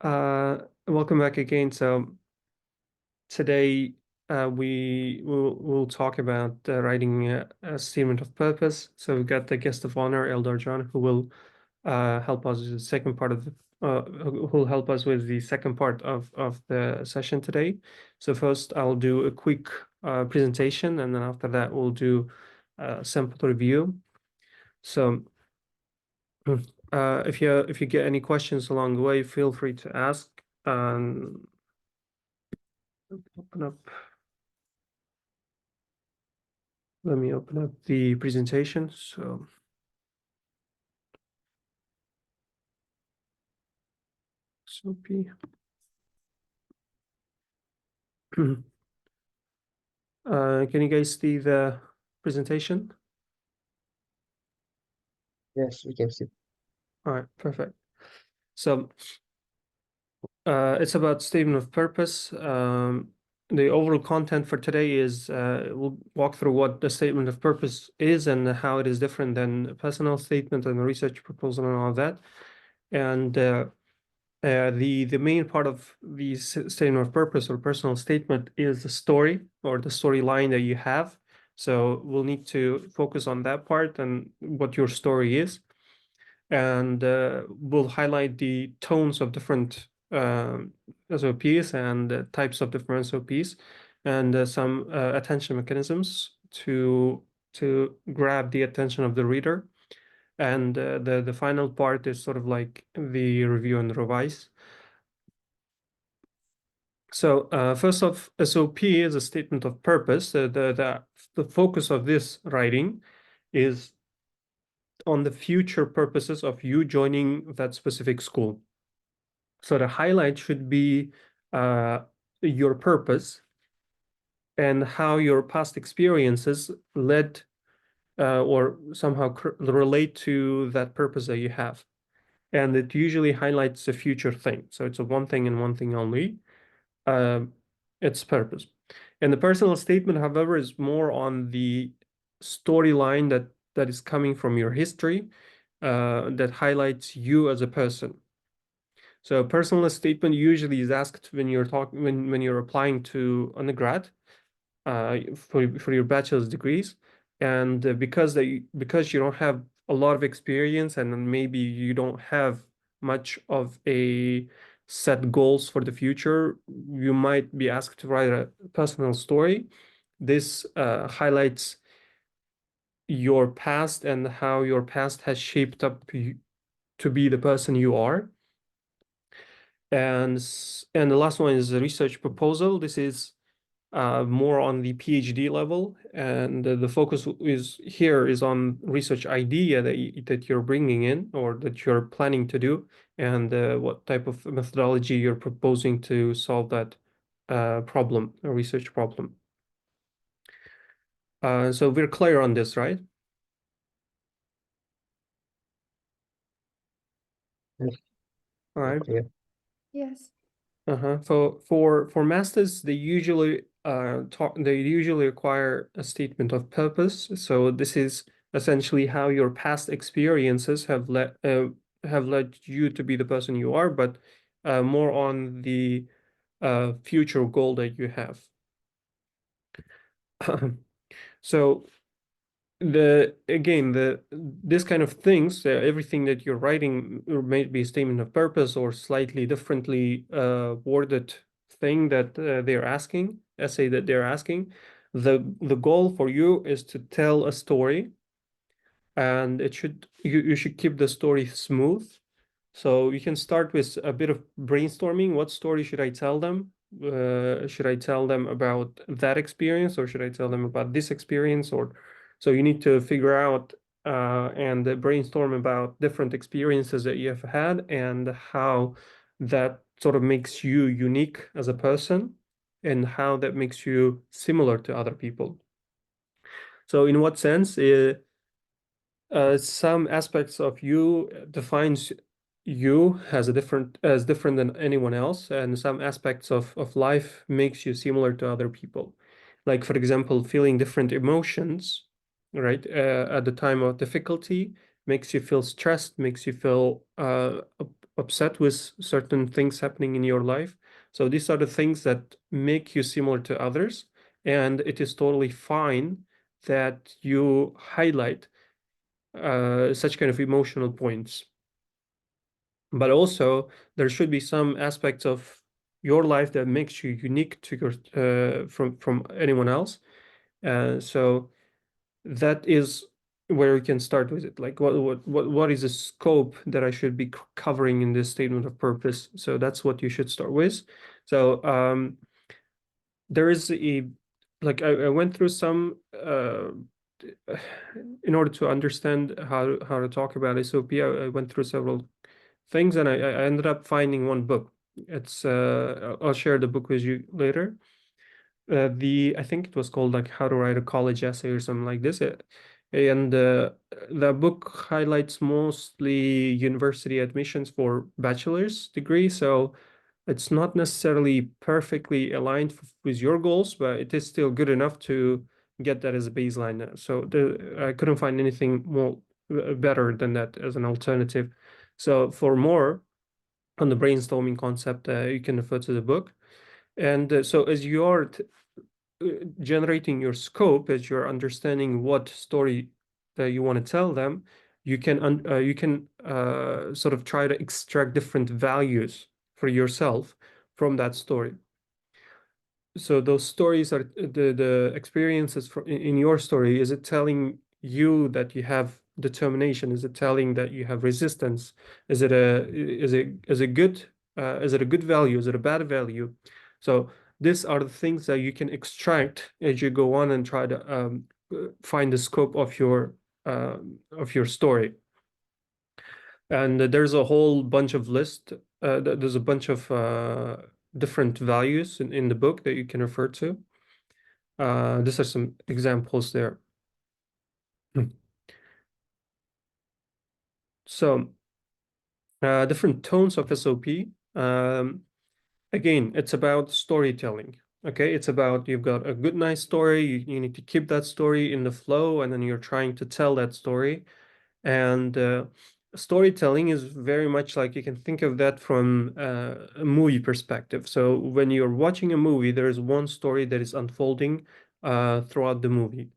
Welcome back again. So today we'll talk about writing a statement of purpose. So we've got the guest of honor, Ikboljon, who will help us with the second part of the who will help us with the second part of the session today. So first, I'll do a quick presentation, and then after that, we'll do a sample review. So. If you get any questions along the way, feel free to ask. Open up. Let me open up the presentation. So P. Can you guys see the presentation? Yes, we can see. All right, perfect. So it's about statement of purpose. The overall content for today is we'll walk through what the statement of purpose is and how it is different than a personal statement and a research proposal and all of that. And the main part of the statement of purpose or personal statement is the story or the storyline that you have. So we'll need to focus on that part and what your story is. And we'll highlight the tones of different SOPs and types of different SOPs and some attention mechanisms to grab the attention of the reader. And the final part is sort of like the review and revise. So first off, SOP is a statement of purpose. The focus of this writing is on the future purposes of you joining that specific school. So the highlight should be your purpose and how your past experiences led or somehow relate to that purpose that you have. And it usually highlights a future thing. So it's a one thing and one thing only. Its purpose. And the personal statement, however, is more on the storyline that is coming from your history that highlights you as a person. So a personal statement usually is asked when you're talking when you're applying to undergrad for your bachelor's degrees, and because you don't have a lot of experience and maybe you don't have much of a set goals for the future, you might be asked to write a personal story. This highlights your past and how your past has shaped up you to be the person you are. And the last one is a research proposal. This is more on the PhD level, and the focus is on research idea that you're bringing in or that you're planning to do, and what type of methodology you're proposing to solve that problem, a research problem. So we're clear on this, right? Yes. All right. Yeah. Yes. For masters, they usually require a statement of purpose. So this is essentially how your past experiences have led you to be the person you are, but more on the future goal that you have. So this kind of things, everything that you're writing may be a statement of purpose or slightly differently worded thing that they're asking, essay that they're asking. The goal for you is to tell a story, and you should keep the story smooth. So you can start with a bit of brainstorming. What story should I tell them? Should I tell them about that experience, or should I tell them about this experience? Or so you need to figure out and brainstorm about different experiences that you have had and how that sort of makes you unique as a person and how that makes you similar to other people. So in what sense? Some aspects of you defines you as different than anyone else, and some aspects of life makes you similar to other people. Like, for example, feeling different emotions, right? At the time of difficulty makes you feel stressed, makes you feel upset with certain things happening in your life. So these are the things that make you similar to others, and it is totally fine that you highlight such kind of emotional points. But also, there should be some aspects of your life that makes you unique to your from anyone else. So that is where we can start with it. Like, what is the scope that I should be covering in this statement of purpose? So that's what you should start with. So there is a like I went through some in order to understand how to talk about SOP. I went through several things, and I ended up finding one book. It's I'll share the book with you later. I think it was called like How to Write a College Essay or something like this. And the book highlights mostly university admissions for bachelor's degree. So it's not necessarily perfectly aligned with your goals, but it is still good enough to get that as a baseline. So I couldn't find anything more better than that as an alternative. So for more on the brainstorming concept, you can refer to the book. And so as you are generating your scope, as you're understanding what story that you want to tell them, you can sort of try to extract different values for yourself from that story. So those stories are the experiences in your story. Is it telling you that you have determination? Is it telling that you have resistance? Is it a good value? Is it a bad value? So these are the things that you can extract as you go on and try to find the scope of your story. And there's a whole bunch of list. There's a bunch of different values in the book that you can refer to. These are some examples there. So different tones of SOP. Again, it's about storytelling. Okay, it's about you've got a good, nice story. You need to keep that story in the flow, and then you're trying to tell that story. And storytelling is very much like you can think of that from a movie perspective. So when you're watching a movie, there is one story that is unfolding throughout the movie,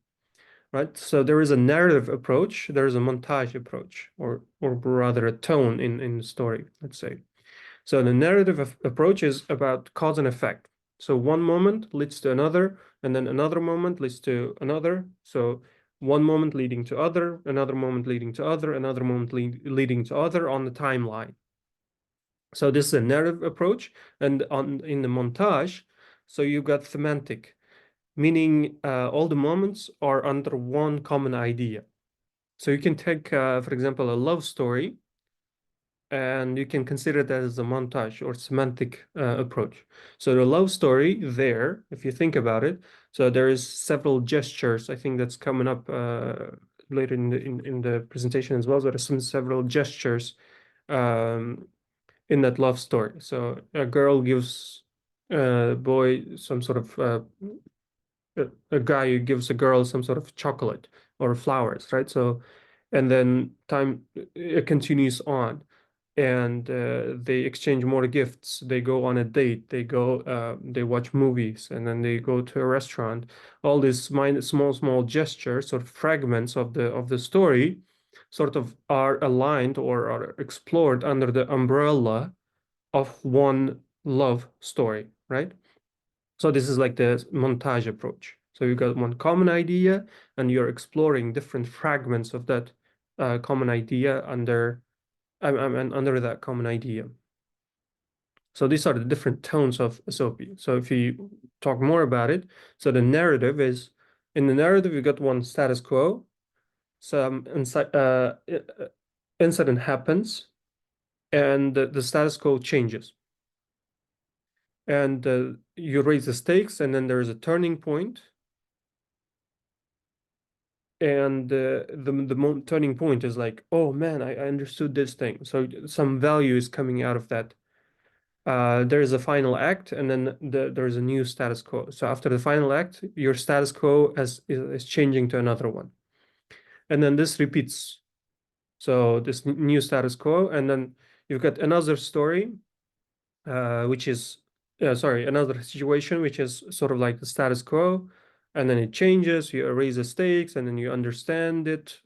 right? So there is a narrative approach, there is a montage approach, or rather a tone in the story, let's say. So the narrative approach is about cause and effect. So one moment leads to another, and then another moment leads to another. So one moment leading to other, another moment leading to other, another moment leading to other on the timeline. So this is a narrative approach, and in the montage, so you've got thematic, meaning all the moments are under one common idea. So you can take, for example, a love story, and you can consider that as a montage or semantic approach. So the love story there, if you think about it, so there is several gestures. I think that's coming up later in the presentation as well. So there's several gestures um, in that love story. So a girl gives a boy some sort of a guy who gives a girl some sort of chocolate or flowers, right? So, and then time it continues on, and they exchange more gifts. They go on a date. They watch movies, and then they go to a restaurant. All these small gestures, sort of fragments of the story, sort of are aligned or are explored under the umbrella of one love story, right? So this is like the montage approach. So you got one common idea, and you're exploring different fragments of that common idea under that common idea. So these are the different tones of SOP. So if you talk more about it, so the narrative is, in the narrative, you got one status quo, some incident happens, and the status quo changes. And you raise the stakes, and then there is a turning point, and the turning point is like, oh man, I understood this thing. So some value is coming out of that. There is a final act, and then there's a new status quo. So after the final act, your status quo is changing to another one, and then this repeats. So this new status quo, and then You've got another story, which is, sorry, another situation, which is sort of like the status quo, and then it changes, you raise the stakes, and then you understand it,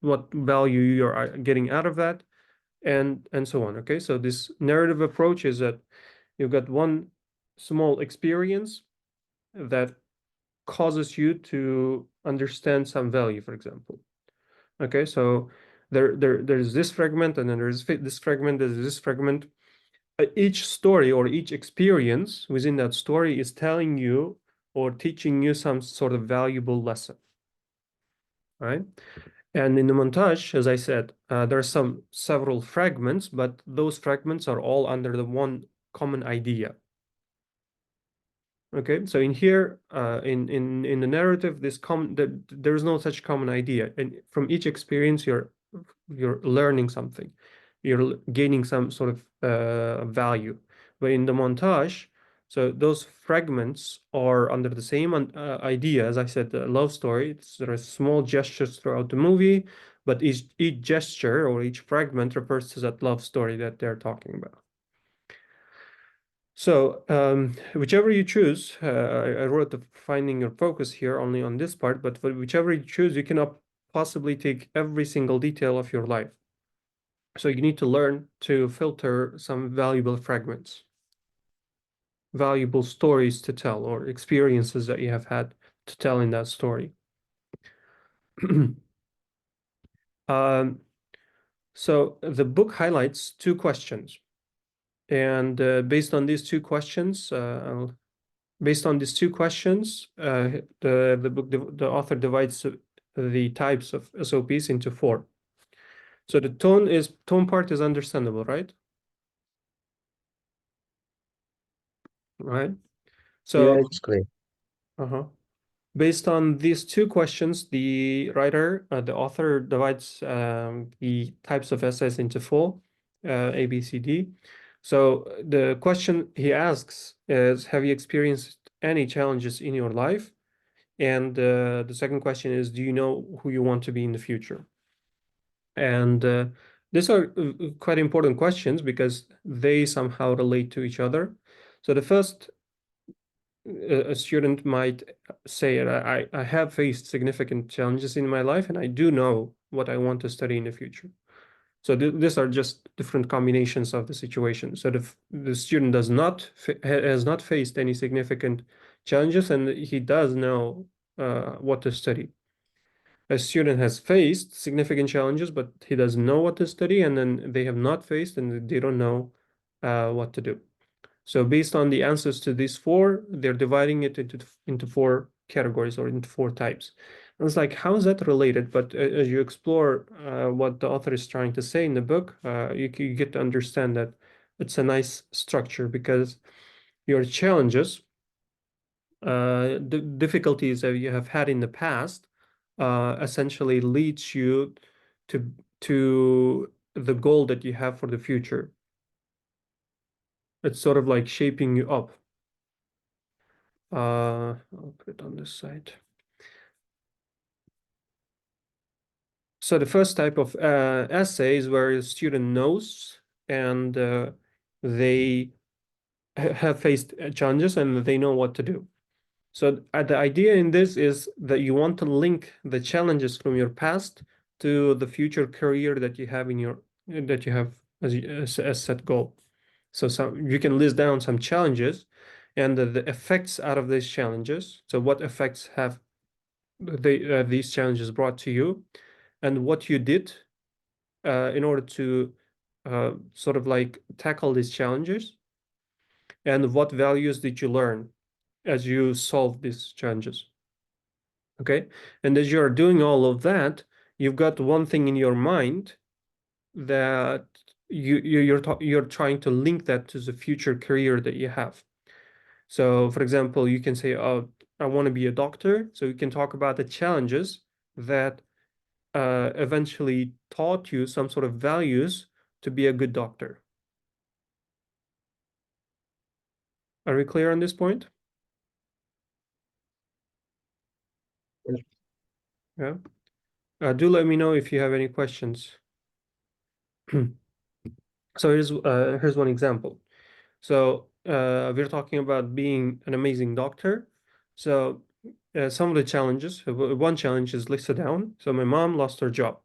what value you're getting out of that, and so on. Okay, so this narrative approach is that you've got one small experience that causes you to understand some value, for example. Okay, so there's this fragment, and then there's this fragment, there's this fragment. Each story or each experience within that story is telling you or teaching you some sort of valuable lesson, right? And in the montage, as I said, there are several fragments, but those fragments are all under the one common idea. Okay, so in here, in the narrative, there is no such common idea, and from each experience, you're learning something, you're gaining some sort of value. But in the montage, so those fragments are under the same idea. As I said, the love story. There are small gestures throughout the movie, but each gesture or each fragment refers to that love story that they're talking about. So whichever you choose, I wrote the finding your focus here only on this part, but for whichever you choose, you cannot possibly take every single detail of your life. So you need to learn to filter some valuable fragments, valuable stories to tell, or experiences that you have had to tell in that story. So the book highlights two questions. And based on these two questions, the author divides the types of SOPs into four. So the tone part is understandable, right? Right. Yeah, So it's clear. based on these two questions, the author divides the types of essays into four, A, B, C, D. So the question he asks is, have you experienced any challenges in your life? And the second question is, do you know who you want to be in the future? And these are quite important questions because they somehow relate to each other. So the first, a student might say, I have faced significant challenges in my life, and I do know what I want to study in the future. So these are just different combinations of the situation. So the student has not faced any significant challenges, and he does know what to study. A student has faced significant challenges, but he doesn't know what to study, and then they have not faced and they don't know what to do. So based on the answers to these four, they're dividing it into four categories or into four types. And it's like, how is that related? But as you explore what the author is trying to say in the book, you get to understand that it's a nice structure because your challenges, the difficulties that you have had in the past, essentially leads you to the goal that you have for the future. It's sort of like shaping you up. I'll put it on this side. So the first type of essay is where a student knows and they have faced challenges and they know what to do. So the idea in this is that you want to link the challenges from your past to the future career that you have as set goal. So you can list down some challenges and the effects out of these challenges. So what effects have these challenges brought to you, and what you did in order to sort of like tackle these challenges, and what values did you learn as you solve these challenges. Okay, and as you're doing all of that, you've got one thing in your mind that you're trying to link that to the future career that you have. So, for example, you can say, "Oh, I want to be a doctor." So you can talk about the challenges that eventually taught you some sort of values to be a good doctor. Are we clear on this point? Yes. Yeah. Do let me know if you have any questions. So here's one example. So we're talking about being an amazing doctor. So some of the challenges, one challenge is listed down. So my mom lost her job.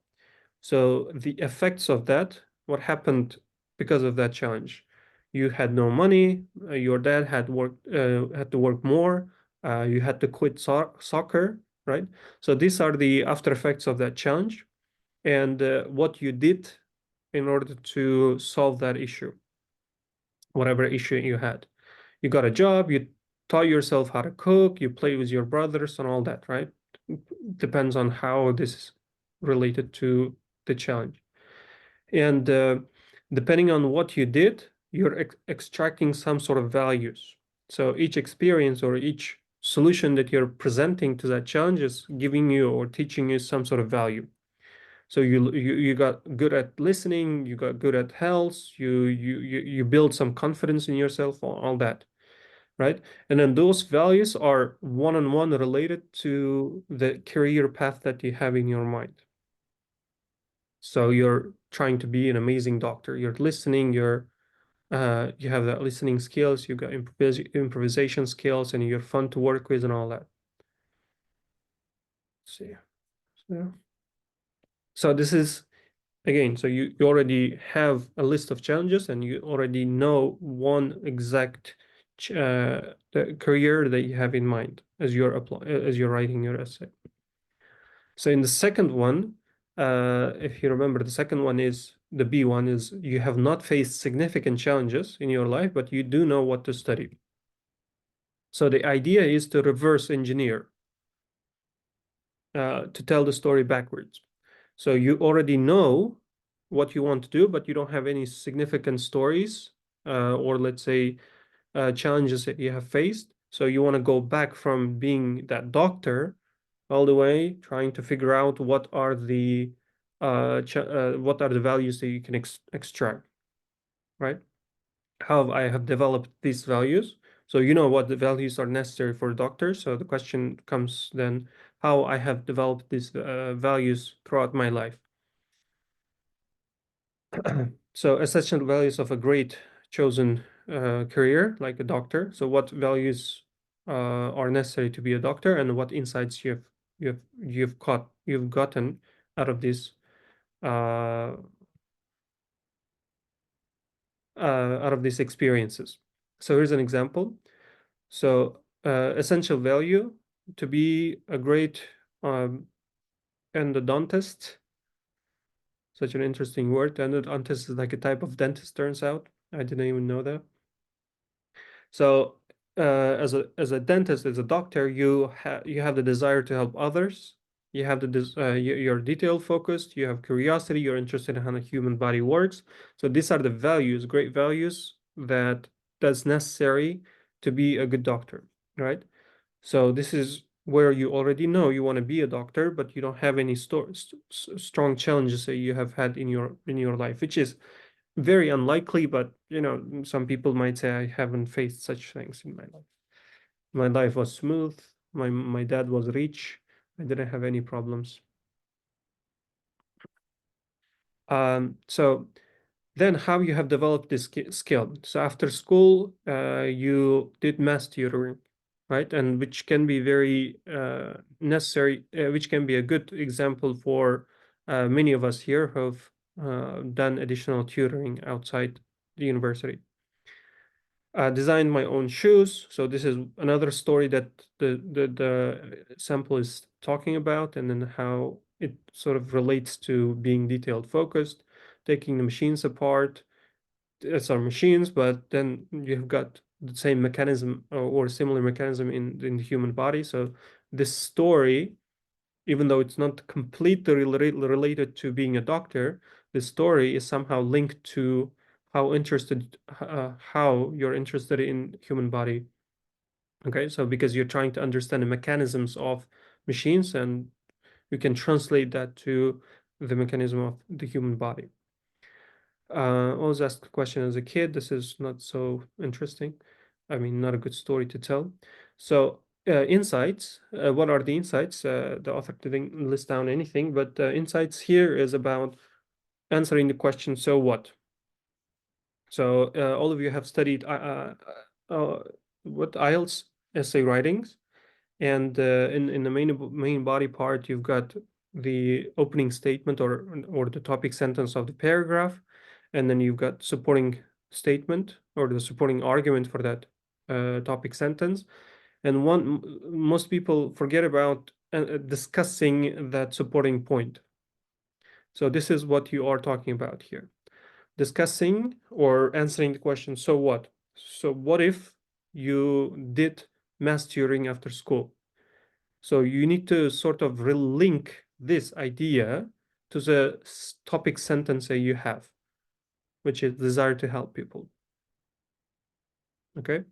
So the effects of that, what happened because of that challenge? You had no money. Your dad had to work more. You had to quit soccer, right? So these are the after effects of that challenge, and what you did in order to solve that issue, whatever issue you had. You got a job. You taught yourself how to cook. You play with your brothers and all that, right? Depends on how this is related to the challenge. And depending on what you did, you're extracting some sort of values. So each experience or each solution that you're presenting to that challenge is giving you or teaching you some sort of value. So you got good at listening, you got good at health, you build some confidence in yourself, all that, right? And then those values are one-on-one related to the career path that you have in your mind. So you're trying to be an amazing doctor. You're listening, you have the listening skills, you got improvisation skills, and you're fun to work with and all that. Let's see. So this is again, so you already have a list of challenges and you already know one exact the career that you have in mind as you're writing your essay. So in the second one, if you remember, the second one is the B one is you have not faced significant challenges in your life, but you do know what to study. So the idea is to reverse engineer, to tell the story backwards. So you already know what you want to do, but you don't have any significant stories, or let's say challenges that you have faced. So you want to go back from being that doctor all the way, trying to figure out what are the values that you can extract, right? How I have developed these values. So you know what the values are necessary for a doctor. So the question comes then, how I have developed these values throughout my life. So essential values of a great chosen career, like a doctor. So what values are necessary to be a doctor, and what insights you've gotten out of this uh, out of these experiences. So here's an example. So essential value to be a great endodontist. Such an interesting word. Endodontist is like a type of dentist, turns out. I didn't even know that. So, as a dentist, as a doctor, you have the desire to help others. You have you're detail focused. You have curiosity. You're interested in how the human body works. So these are the values, great values that's necessary to be a good doctor, right? So this is where you already know you want to be a doctor, but you don't have any strong challenges that you have had in your life, which is very unlikely, but some people might say I haven't faced such things in my life. My life was smooth. My dad was rich. I didn't have any problems. So then how you have developed this skill. So after school, you did math tutoring, right? And which can be very necessary, which can be a good example for many of us here who have done additional tutoring outside the university. Designed my own shoes. So this is another story that the sample is talking about, and then how it sort of relates to being detailed focused, taking the machines apart. It's our machines, but then you've got the same mechanism or similar mechanism in the human body. So this story, even though it's not completely related to being a doctor, the story is somehow linked to how you're interested in human body. Okay, so because you're trying to understand the mechanisms of machines, and you can translate that to the mechanism of the human body. Always ask the question as a kid. This is not so interesting. I mean, not a good story to tell. So, insights. What are the insights? The author didn't list down anything, but insights here is about answering the question, so what? So all of you have studied what IELTS essay writings, and in the main body part, you've got the opening statement or the topic sentence of the paragraph, and then you've got supporting statement or the supporting argument for that topic sentence. And most people forget about discussing that supporting point. So this is what you are talking about here. Discussing or answering the question, so what? So what if you did mass tutoring after school? So you need to sort of relink this idea to the topic sentence that you have, which is desire to help people. Okay.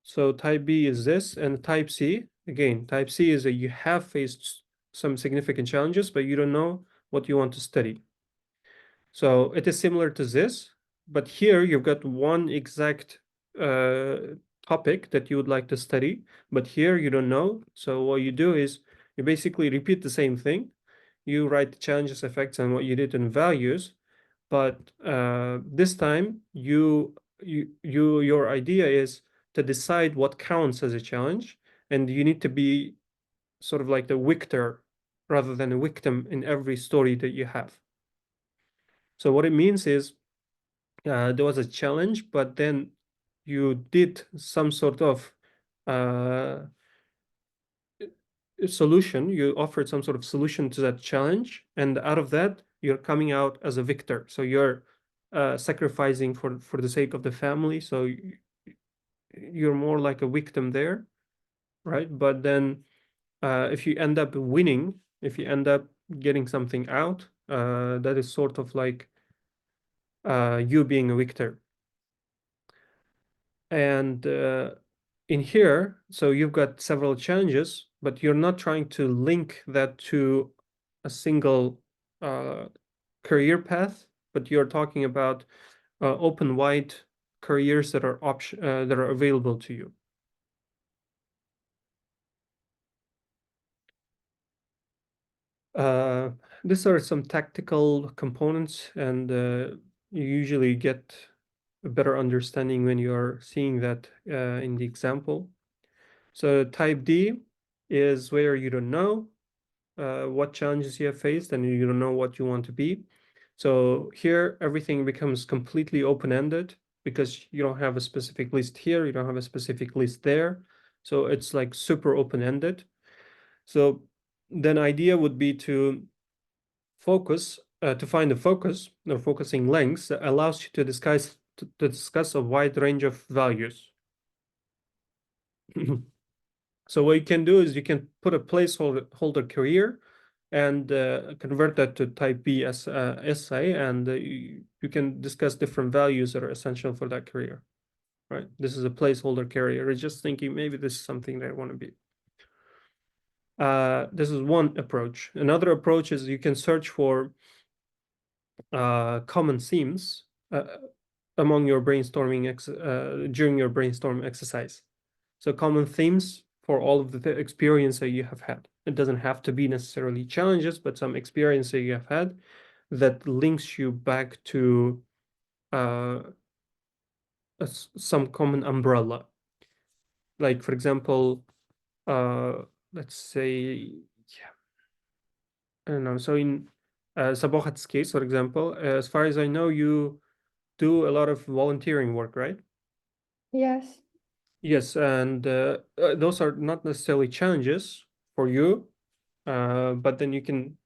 So type B is this, and type C, again, type C is that you have faced some significant challenges, but you don't know what you want to study. So it is similar to this, but here you've got one exact topic that you would like to study, but here you don't know. So what you do is you basically repeat the same thing. You write the challenges, effects, and what you did in values, but this time your idea is to decide what counts as a challenge, and you need to be sort of like the victor rather than a victim in every story that you have. So what it means is there was a challenge, but then you did some sort of uh, solution. You offered some sort of solution to that challenge, and out of that, you're coming out as a victor. So you're sacrificing for the sake of the family. So you're more like a victim there, right? But then if you end up winning, if you end up getting something out, that is sort of like you being a victor. And in here, so you've got several challenges, but you're not trying to link that to a single career path, but you're talking about open wide careers that are available to you. These are some tactical components, and you usually get a better understanding when you're seeing that in the example. So type D is where you don't know what challenges you have faced and you don't know what you want to be. So here everything becomes completely open-ended because you don't have a specific list here, you don't have a specific list there. So it's like super open-ended. So then idea would be to focus, to find a focus or focusing lengths that allows you to discuss a wide range of values. So what you can do is you can put a placeholder career and convert that to type B as essay, and you can discuss different values that are essential for that career, right? This is a placeholder career. It's just thinking maybe this is something that I want to be. This is one approach. Another approach is you can search for common themes among your brainstorming during your brainstorm exercise. So common themes for all of the experience that you have had. It doesn't have to be necessarily challenges, but some experience that you have had that links you back to some common umbrella. Like, for example, let's say, yeah, I don't know. So in Sabohat's case, for example, as far as I know, you do a lot of volunteering work, right? Yes. Yes, and those are not necessarily challenges for you, but then you can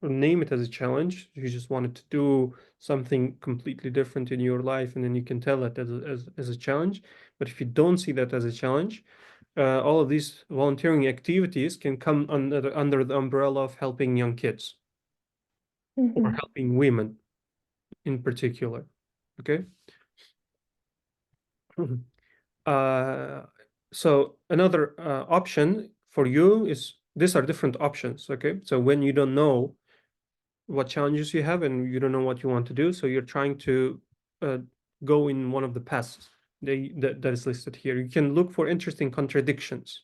name it as a challenge. You just wanted to do something completely different in your life, and then you can tell it as a challenge. But if you don't see that as a challenge, all of these volunteering activities can come under the umbrella of helping young kids or helping women in particular. Okay. So another option for you is these are different options. Okay. So when you don't know what challenges you have and you don't know what you want to do, so you're trying to go in one of the paths that is listed here. You can look for interesting contradictions.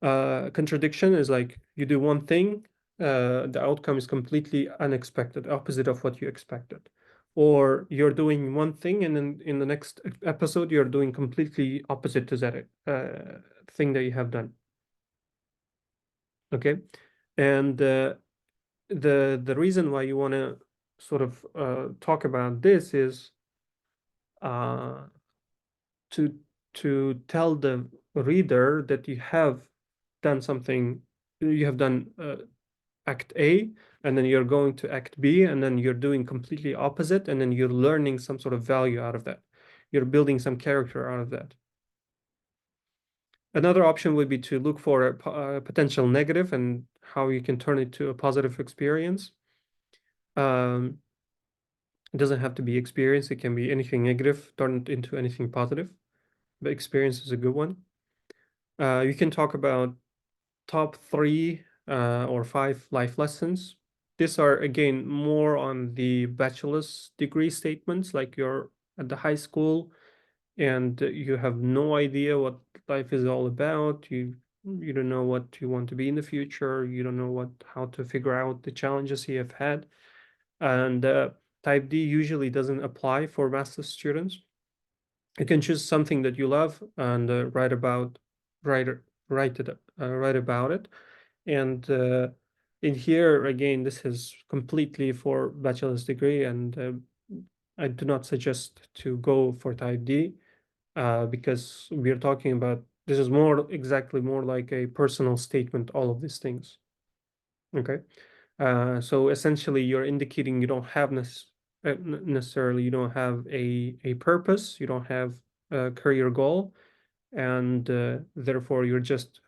Contradiction is like you do one thing, the outcome is completely unexpected, opposite of what you expected. or you're doing one thing and then in the next episode you're doing completely opposite to that thing that you have done. Okay, and the reason why you want to sort of talk about this is uh, to tell the reader that you have done something, you have done act A, and then you're going to act B, and then you're doing completely opposite, and then you're learning some sort of value out of that. You're building some character out of that. Another option would be to look for a potential negative and how you can turn it to a positive experience. It doesn't have to be experience, it can be anything negative turned into anything positive. The experience is a good one. You can talk about top 3 or 5 life lessons. These are again more on the bachelor's degree statements, like you're at the high school and you have no idea what life is all about. You don't know what you want to be in the future. You don't know how to figure out the challenges you have had. And type D usually doesn't apply for master's students. You can choose something that you love and write write about it. And in here again, this is completely for bachelor's degree, and I do not suggest to go for type D because we are talking about this is more like a personal statement, all of these things. Okay. So essentially, you're indicating you don't have necessarily you don't have a purpose, you don't have a career goal, and therefore you're just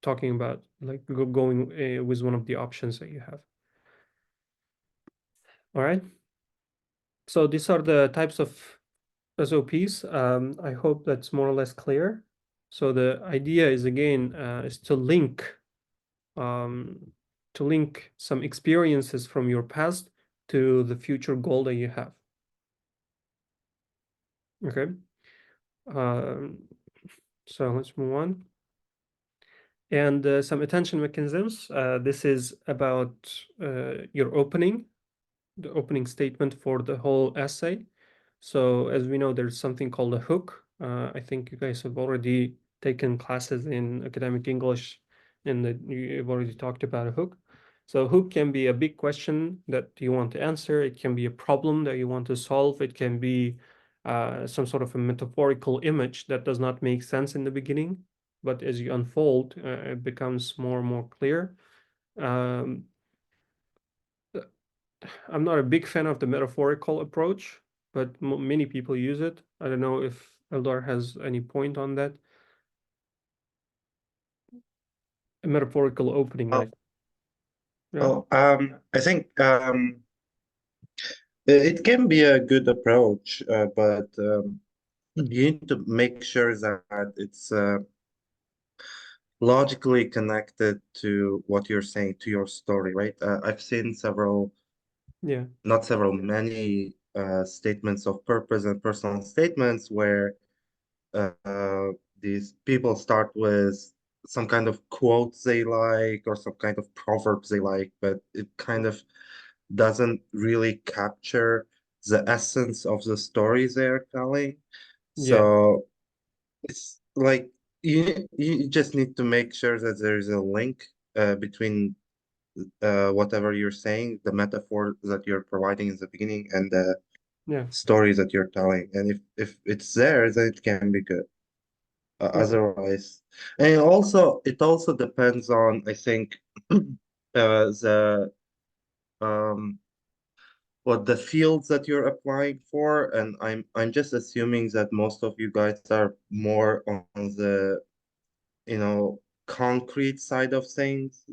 talking about like going with one of the options that you have. All right. So these are the types of SOPs. I hope that's more or less clear. So the idea is again is um, to link some experiences from your past to the future goal that you have. Okay. Um, so let's move on. And some attention mechanisms. This is about your the opening statement for the whole essay. So as we know, there's something called a hook. I think you guys have already taken classes in academic English and that you've already talked about a hook. So hook can be a big question that you want to answer. It can be a problem that you want to solve. It can be some sort of a metaphorical image that does not make sense in the beginning, but as you unfold, it becomes more and more clear. Um, I'm not a big fan of the metaphorical approach, but many people use it. I don't know if Eldar has any point on that. A metaphorical opening, Oh, like, yeah, I think it can be a good approach, but you need to make sure that it's logically connected to what you're saying, to your story, right? I've seen yeah, not several, many statements of purpose and personal statements where uh, these people start with some kind of quotes they like or some kind of proverbs they like, but it kind of doesn't really capture the essence of the stories they're telling. yeah, So it's like you just need to make sure that there's a link between whatever you're saying, the metaphor that you're providing in the beginning, and the yeah. stories that you're telling. And if it's there, then it can be good. Okay. Otherwise, and it also depends on, I think, the um what the fields that you're applying for. And I'm just assuming that most of you guys are more on the, concrete side of things,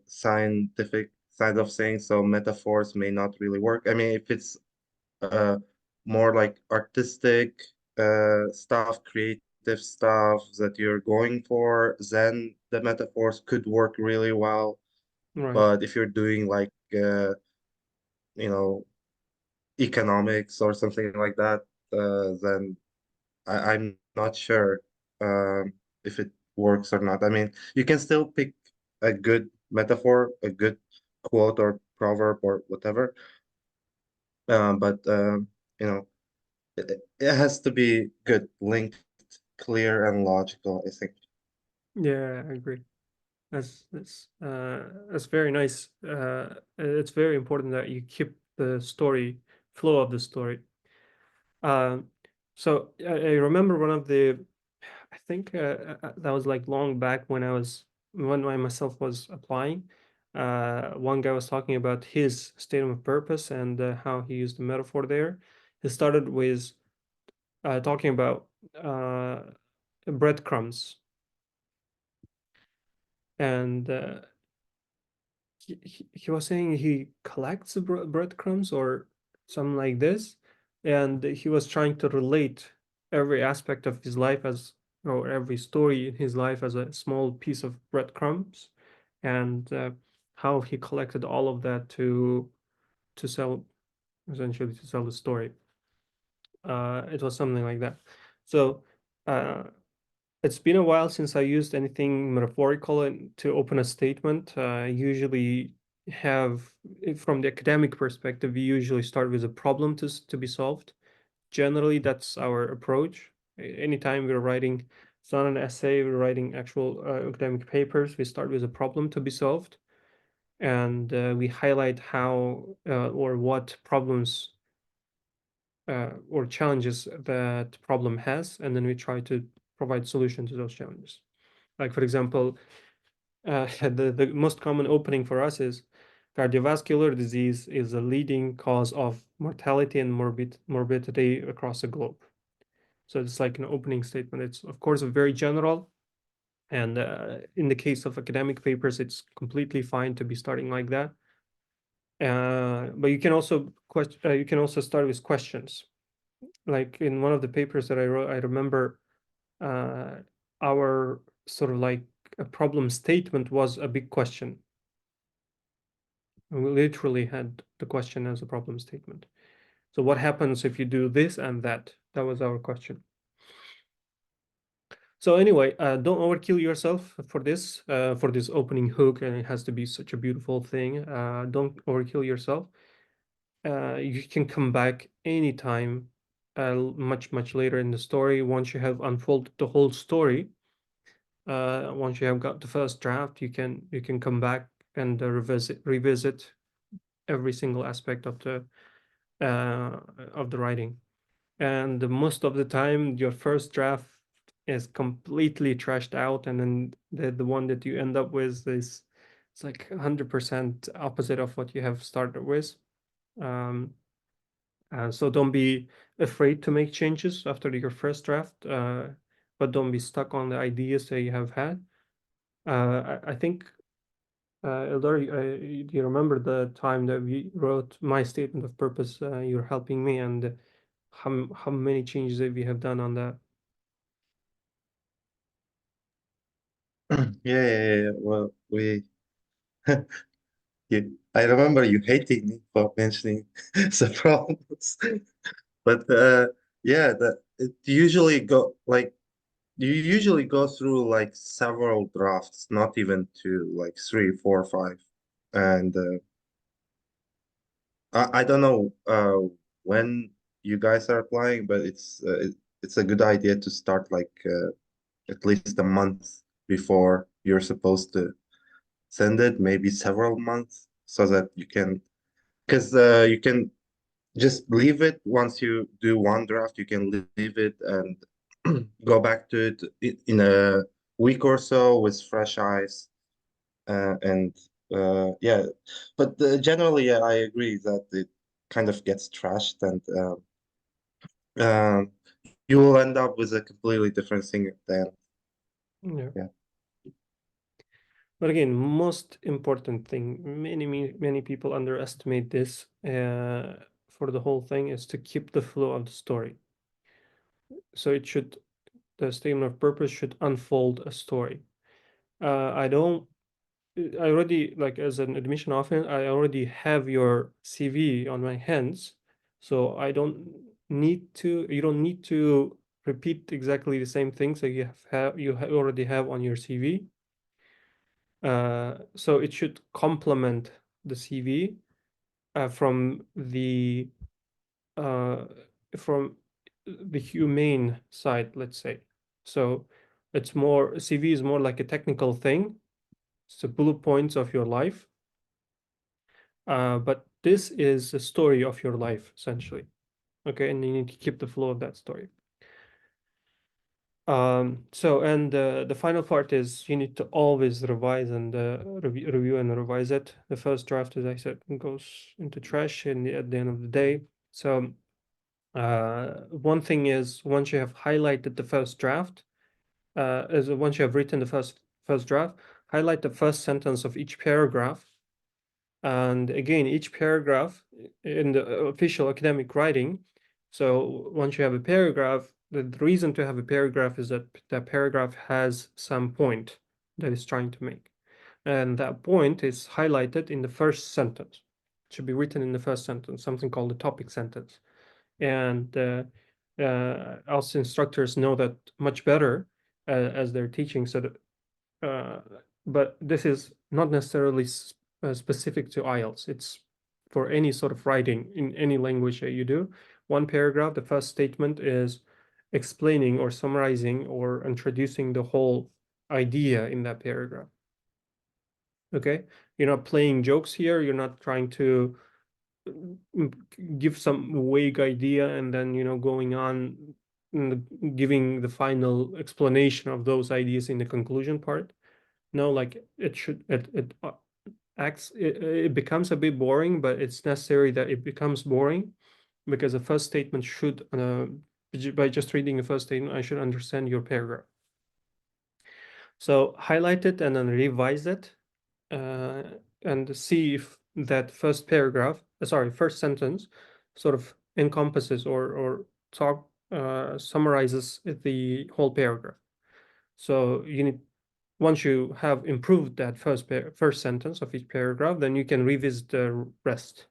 scientific side of things, so metaphors may not really work. I mean, if it's uh more like artistic stuff, creative stuff that you're going for, then the metaphors could work really well. Right. But if you're doing like you know economics or something like that, then I'm not sure if it works or not. I mean, you can still pick a good metaphor, a good quote or proverb or whatever, But you know, it has to be good, linked, clear, and logical, I think. Yeah, I agree. That's very nice. It's very important that you keep the story flow of the story. Um, so I remember one of the, I think that was like long back when I myself was applying. One guy was talking about his statement of purpose and how he used the metaphor there. He started with talking about breadcrumbs, and he was saying he collects the breadcrumbs or something like this, and he was trying to relate every aspect of his life as or every story in his life as a small piece of breadcrumbs, and how he collected all of that to sell, essentially to sell the story. It was something like that. So uh, it's been a while since I used anything metaphorical to open a statement. I usually have, from the academic perspective, we usually start with a problem to be solved. Generally, that's our approach. Anytime we're writing, it's not an essay, we're writing actual academic papers, we start with a problem to be solved. And we highlight how or what problems or challenges that problem has, and then we try to provide solution to those challenges. Like, for example, the most common opening for us is cardiovascular disease is a leading cause of mortality and morbidity across the globe. So it's like an opening statement. It's, of course, very general. And in the case of academic papers, it's completely fine to be starting like that. But you can also start with questions. Like in one of the papers that I wrote, I remember uh, our sort of like a problem statement was a big question. And we literally had the question as a problem statement. So what happens if you do this and that? That was our question. So anyway, don't overkill yourself for this opening hook, and it has to be such a beautiful thing. Don't overkill yourself. You can come back anytime, much later in the story. Once you have unfolded the whole story, once you have got the first draft, you can come back and revisit every single aspect of the writing. And most of the time, your first draft is completely trashed out, and then the one that you end up with is it's like 100% opposite of what you have started with. Um, so don't be afraid to make changes after your first draft, but don't be stuck on the ideas that you have had. I think, Eldar, do you remember the time that we wrote my statement of purpose? You're helping me, and how many changes that we have done on that? Yeah. Well, I remember you hating me for mentioning the problems, but yeah, it usually you usually go through like several drafts, not even two, like three, four, five, and I don't know when you guys are applying, but it's a good idea to start like at least a month before you're supposed to send it, maybe several months, so that you can, because you can just leave it once you do one draft, you can leave it and go back to it in a week or so with fresh eyes. And yeah, but generally, yeah, I agree that it kind of gets trashed and um, you will end up with a completely different thing then. Yeah. Yeah. But again, most important thing, many people underestimate this for the whole thing is to keep the flow of the story. So the statement of purpose should unfold a story. I don't, I already, like as an admission officer, I already have your CV on my hands. So you don't need to repeat exactly the same things that already have on your CV. So it should complement the CV from the from the humane side, let's say. So it's more, CV is more like a technical thing. It's the bullet points of your life. But this is a story of your life, essentially. Okay, and you need to keep the flow of that story. So, and the final part is you need to always revise and review and revise it. The first draft, as I said, goes into trash at the end of the day. So, one thing is once you have highlighted the first draft, is once you have written the first draft, highlight the first sentence of each paragraph. And again, each paragraph in the official academic writing. So once you have a paragraph, the reason to have a paragraph is that that paragraph has some point that it's trying to make. And that point is highlighted in the first sentence. It should be written in the first sentence, something called the topic sentence. And us instructors know that much better as they're teaching. So that, but this is not necessarily specific to IELTS. It's for any sort of writing in any language that you do. One paragraph, the first statement is explaining or summarizing or introducing the whole idea in that paragraph. Okay, you're not playing jokes here. You're not trying to give some vague idea and then going on giving the final explanation of those ideas in the conclusion part. No, like it acts it becomes a bit boring, but it's necessary that it becomes boring because the first statement should by just reading the first statement I should understand your paragraph. So highlight it and then revise it uh, and see if that first paragraph, first sentence sort of encompasses or summarizes the whole paragraph. So you need, once you have improved that first sentence of each paragraph, then you can revisit the rest.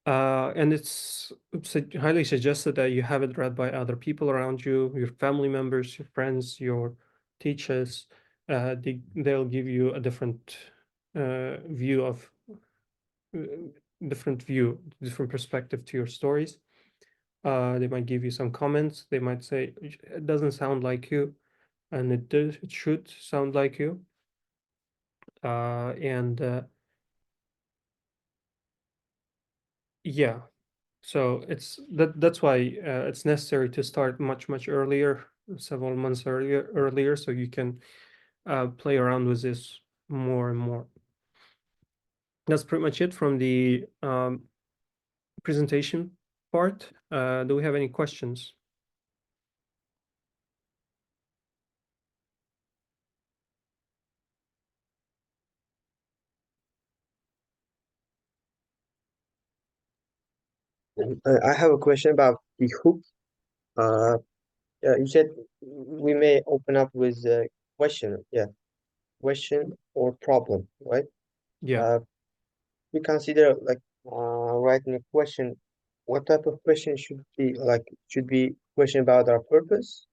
And it's highly suggested that you have it read by other people around you, your family members, your friends, your teachers. They'll give you a different view of uh, different perspective to your stories. They might give you some comments. They might say it doesn't sound like you, and it does. It should sound like you. And yeah, so that's why it's necessary to start much earlier, several months earlier, so you can play around with this more and more. That's pretty much it from the presentation part. Do we have any questions? I have a question about the hook. Uh, you said we may open up with a question. Yeah, question or problem, right? Yeah. Uh, we consider like writing a question. What type of question should be like? Should be question about our purpose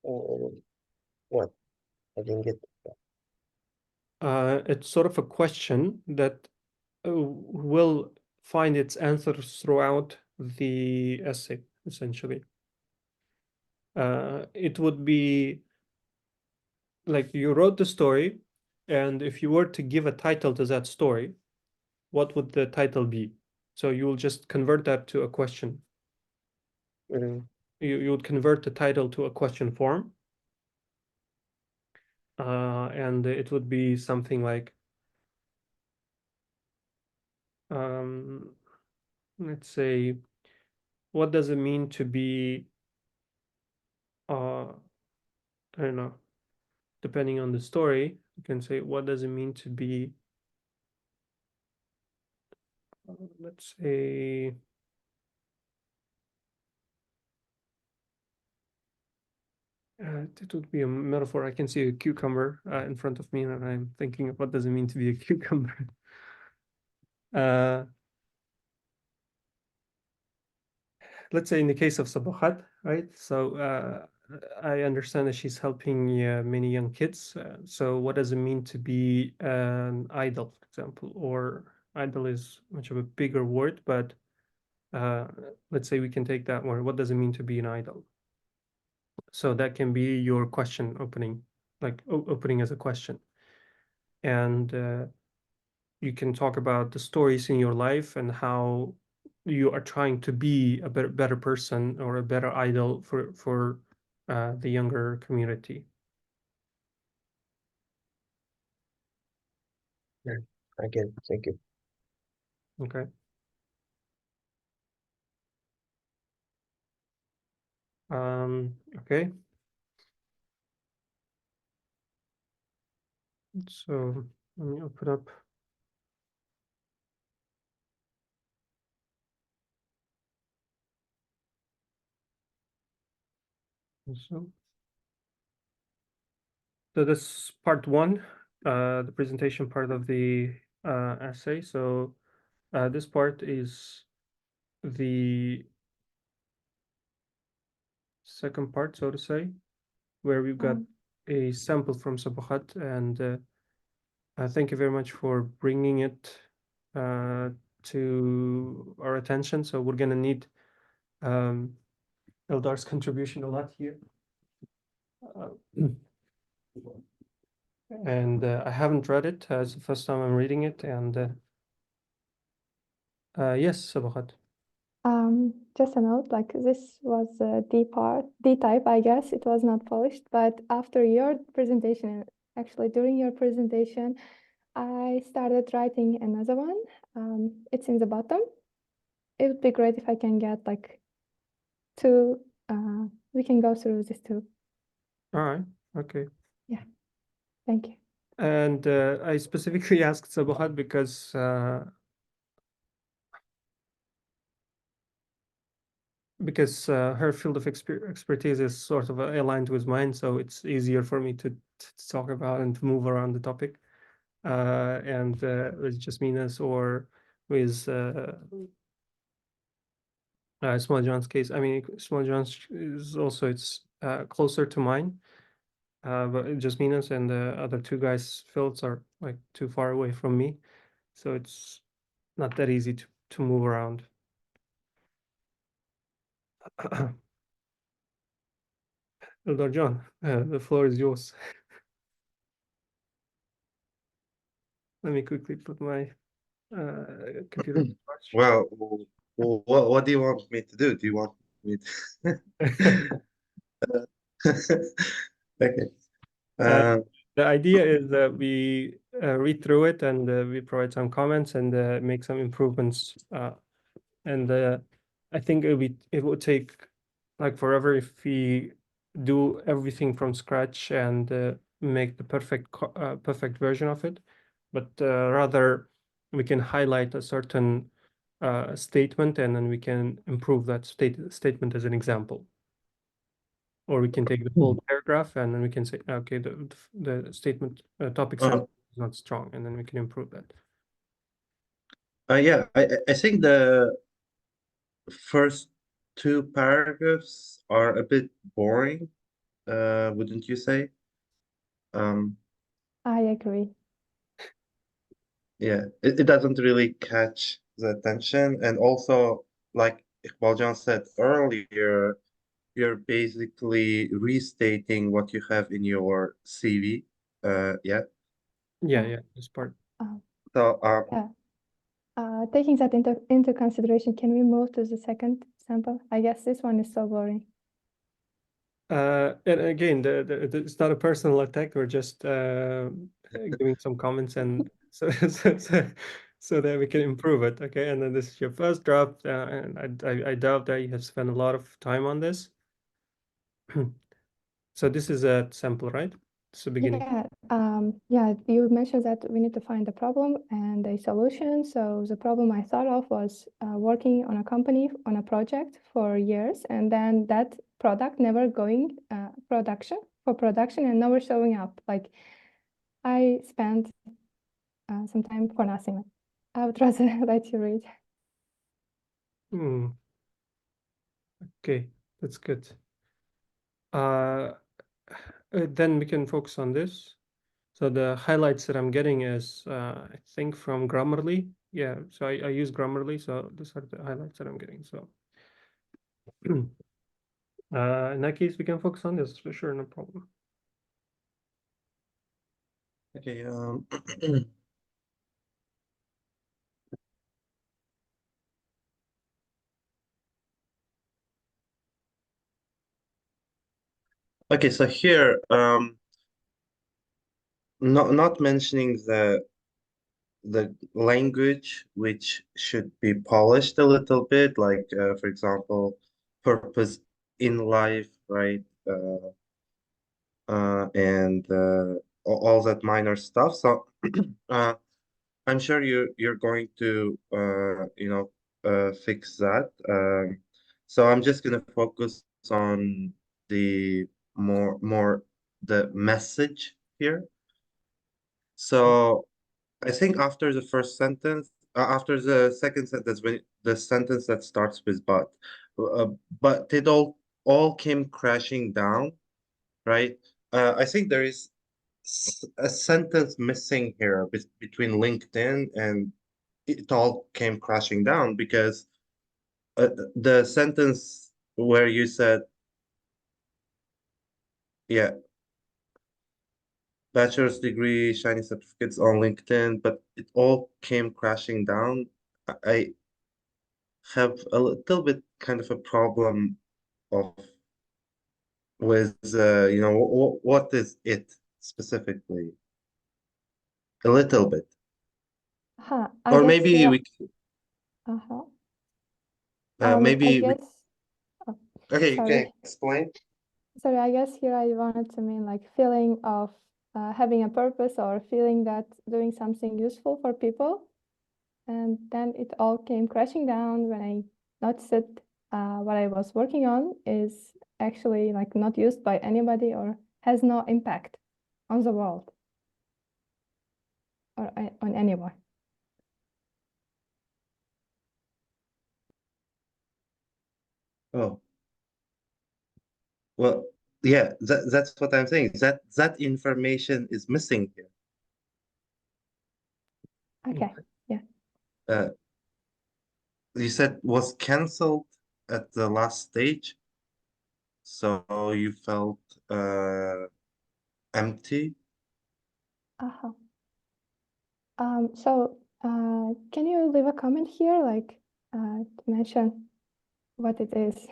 or what? I didn't get. It's sort of a question that will find its answers throughout the essay, essentially. It would be like you wrote the story, and if you were to give a title to that story, what would the title be? So you will just convert that to a question. Mm, You would convert the title to a question form, and it would be something like, um, let's say, what does it mean to be, I don't know, depending on the story, you can say, what does it mean to be, let's say, it would be a metaphor. I can see a cucumber in front of me, and I'm thinking, what does it mean to be a cucumber? uh, let's say in the case of Sabahat, right? So I understand that she's helping many young kids. So what does it mean to be an idol, for example, or idle is much of a bigger word, but let's say we can take that word. What does it mean to be an idol? So that can be your question opening, like opening as a question. And you can talk about the stories in your life and how you are trying to be a better person or a better idol for the younger community. Yeah, I get it. Thank you. Okay. Okay. So let me open up. So this part one, the presentation part of the essay. So this part is the second part, so to say, where we've got a sample from Sabuhat, and thank you very much for bringing it to our attention. So we're gonna need Eldar's contribution a lot here. And I haven't read it as the first time I'm reading it, and yes, Sabuhat. Just a note, like this was D part, D type, I guess. It was not polished, but after your presentation, actually during your presentation, I started writing another one. It's in the bottom. It would be great if I can get like two. We can go through this too. All right. Okay. Yeah. Thank you. And I specifically asked Sabuhat because her field of expertise is sort of aligned with mine, so it's easier for me to talk about and to move around the topic. And with Jasmina's or with Small John's case, I mean, Small John's is also it's closer to mine, but Jasmina's and the other two guys' fields are like too far away from me, so it's not that easy to move around. Eldar John, the floor is yours. Let me quickly put my computer. Well, what do you want me to do? Do you want me to? Okay. The idea is that we read through it and we provide some comments and make some improvements. And I think it would take like forever if we do everything from scratch and make the perfect version of it. But rather, we can highlight a certain statement and then we can improve that statement as an example. Or we can take the whole paragraph and then we can say, okay, the statement topic sentence is not strong, and then we can improve that. Yeah, I think the first two paragraphs are a bit boring, wouldn't you say? I agree. Yeah, it doesn't really catch the attention. And also, like Ikboljon said earlier, you're basically restating what you have in your CV. Yeah. Yeah, this part. So Yeah. Taking that into consideration, can we move to the second sample? I guess this one is so boring. And again, it's not a personal attack. We're just giving some comments, and so that we can improve it. Okay, and then this is your first draft, and I doubt that you have spent a lot of time on this. So this is a sample, right? It's the beginning. Yeah, you mentioned that we need to find a problem and a solution. So the problem I thought of was working on a company on a project for years, and then that product never going production and never showing up. Like I spent some time for nothing. I would rather let you read. Okay, that's good. Then we can focus on this. So the highlights that I'm getting is, I think from Grammarly, Yeah, so I use Grammarly, so these are the highlights that I'm getting. So in that case, we can focus on this for sure, no problem. Okay. Okay, so here, not mentioning the language, which should be polished a little bit, like for example, purpose in life, right? And all that minor stuff. So I'm sure you're going to fix that. So I'm just gonna focus on the more the message here. So I think after the first sentence, after the second sentence, when the sentence that starts with but it all came crashing down, right? I think there is a sentence missing here between LinkedIn and it all came crashing down because the sentence where you said, yeah, bachelor's degree, shiny certificates on LinkedIn, but it all came crashing down. I have a little bit kind of a problem of with what is it specifically? A little bit, I or guess maybe here, we I maybe we guess, oh, okay. You can sorry. explain. Sorry, I guess here I wanted to mean like feeling of having a purpose or feeling that doing something useful for people. And then it all came crashing down when I noticed that what I was working on is actually like not used by anybody or has no impact on the world or on anyone. Oh, well, yeah, that's what I'm saying. That information is missing here. Okay, yeah. You said was canceled at the last stage, so you felt empty. Uh-huh. So can you leave a comment here, like to mention what it is?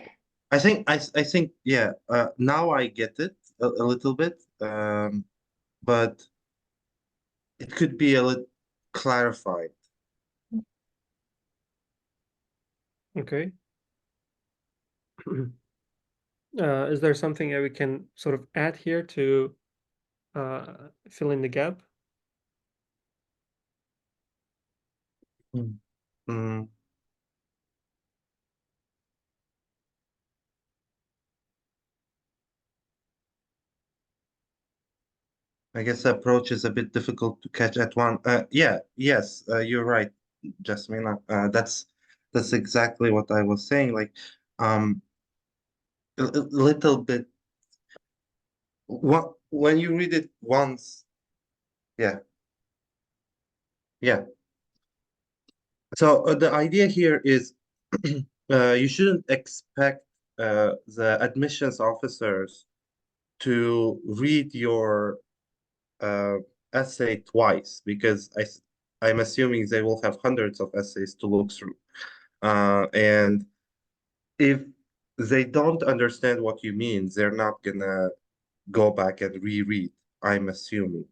I think yeah. Now I get it a little bit, but it could be a little clarified. Okay. Is there something that we can sort of add here to fill in the gap? Mm, I guess the approach is a bit difficult to catch at one. Yeah, yes, you're right, Jasmina. That's exactly what I was saying. Like, a little bit. When you read it once, yeah, yeah. So the idea here is, you shouldn't expect the admissions officers to read your essay twice because I'm assuming they will have hundreds of essays to look through. And if they don't understand what you mean, they're not gonna go back and reread, I'm assuming.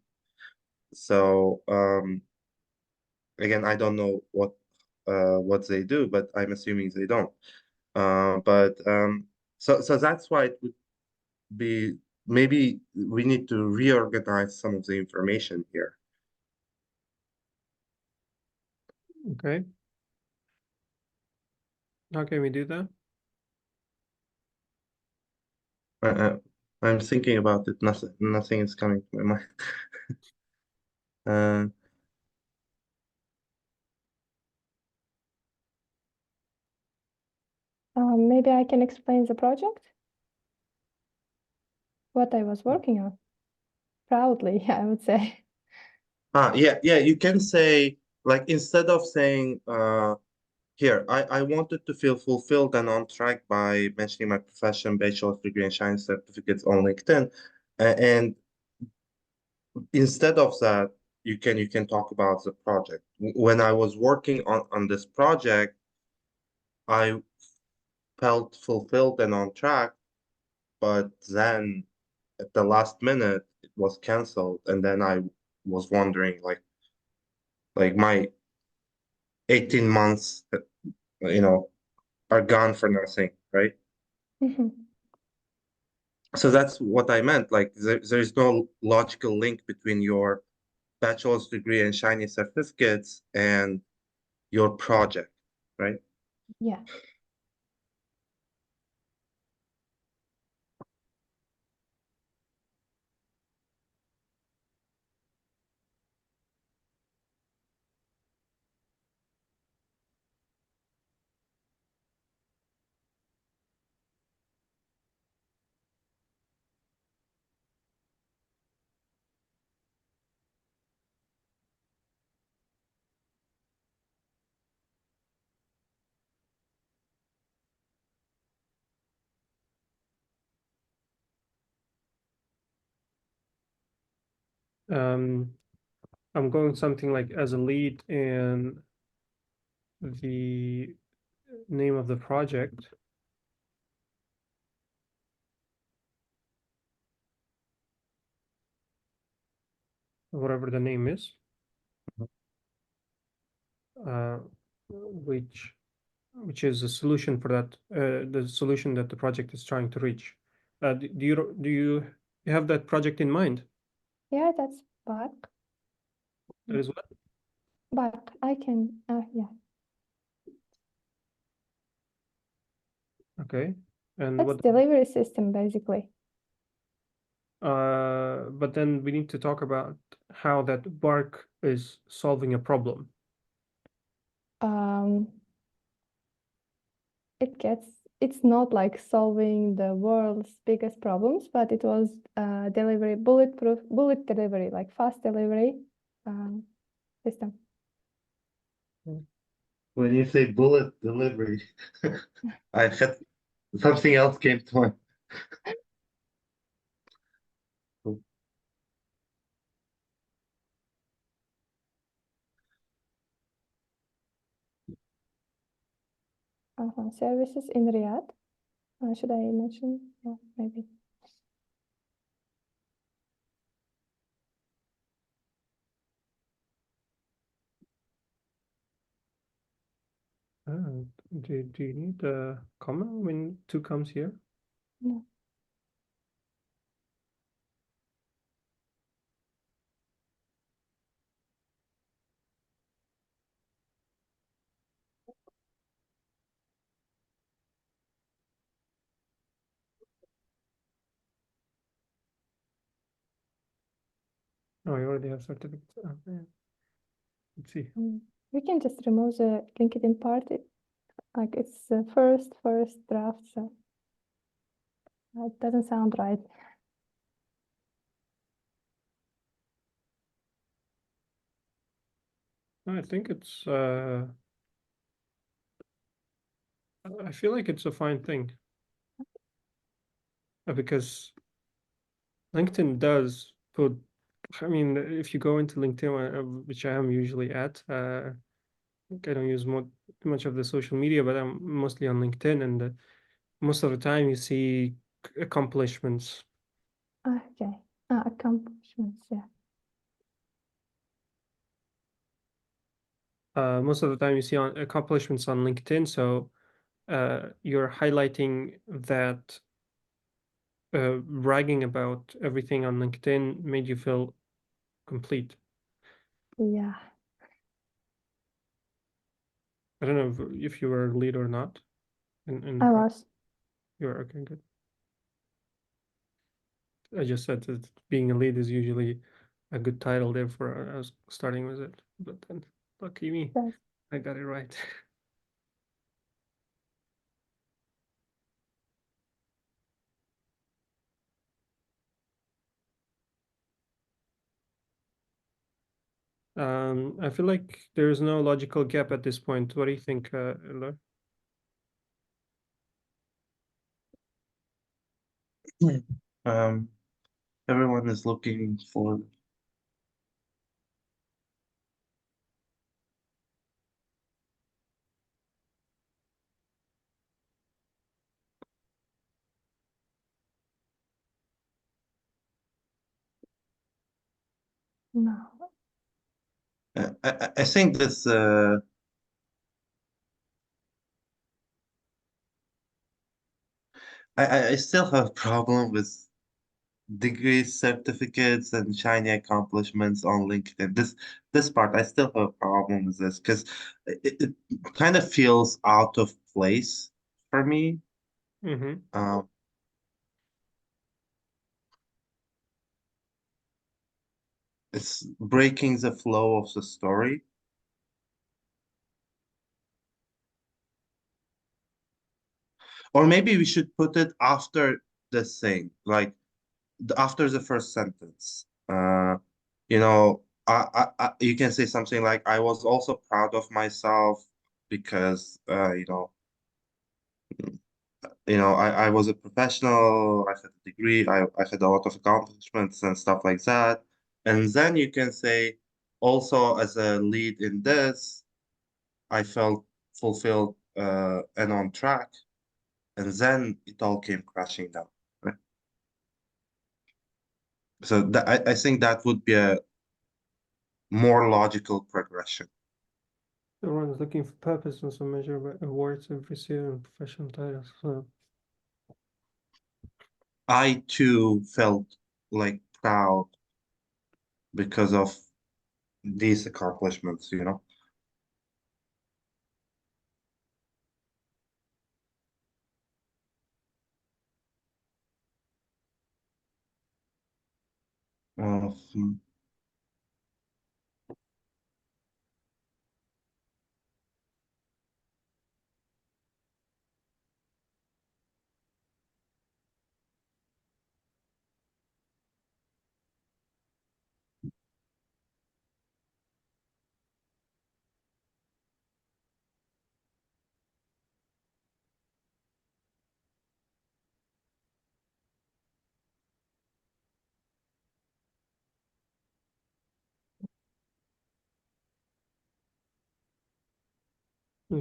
So again, I don't know what they do, but I'm assuming they don't. So that's why it would be maybe we need to reorganize some of the information here. Okay. How can we do that? I'm thinking about it. Nothing is coming to my mind. Maybe I can explain the project, what I was working on. Proudly, I would say. Yeah. You can say like instead of saying, here, I wanted to feel fulfilled and on track by mentioning my profession, bachelor's degree, and shiny certificates on LinkedIn. And instead of that, you can talk about the project. When I was working on this project, I felt fulfilled and on track, but then at the last minute it was canceled, and then I was wondering like my 18 months, you know, are gone for nothing, right? Mhm. So that's what I meant. Like there is no logical link between your bachelor's degree and shiny certificates and your project, right? Yeah. I'm going something like as a lead in the name of the project. Whatever the name is, which is a solution for that, the solution that the project is trying to reach. Do you have that project in mind? Yeah, that's Bark. That is what? Bark. I can, yeah. Okay. And That's what? delivery system basically. But then we need to talk about how that Bark is solving a problem. Um, it's not like solving the world's biggest problems, but it was delivery, bullet delivery, like fast delivery system. When you say bullet delivery, I had something else came to mind. Services in Riyadh. Should I mention? Yeah, maybe. Do you need a comma when two comes here? No. Oh, I already have certificates. Yeah. Let's see. We can just remove the LinkedIn part. Like it's the first draft, so it doesn't sound right. I think it's I feel like it's a fine thing. Because LinkedIn does put, I mean, if you go into LinkedIn, which I am usually at, I don't use much of the social media, but I'm mostly on LinkedIn, and most of the time you see accomplishments. Okay. Accomplishments, yeah. Most of the time you see accomplishments on LinkedIn, so you're highlighting that bragging about everything on LinkedIn made you feel complete. Yeah. I don't know if you were a lead or not. In the I project. was. You were okay, good. I just said that being a lead is usually a good title, therefore I was starting with it. But then, lucky me, Yes. I got it right. I feel like there is no logical gap at this point. What do you think, Ildar? Um, everyone is looking for. No. I think this. I still have a problem with degrees, certificates, and shiny accomplishments on LinkedIn. This part, I still have a problem with this because it kind of feels out of place for me. Mm-hmm. Um, it's breaking the flow of the story. Or maybe we should put it after the thing, like after the first sentence. You know, you can say something like, "I was also proud of myself because, I was a professional. I had a degree. I had a lot of accomplishments and stuff like that." And then you can say, "Also, as a lead in this, I felt fulfilled and on track." And then it all came crashing down. Right? So I think that would be a more logical progression. Everyone is looking for purpose and some measure by awards and pursuit and professional titles. So I too felt like proud because of these accomplishments, you know. Hmm.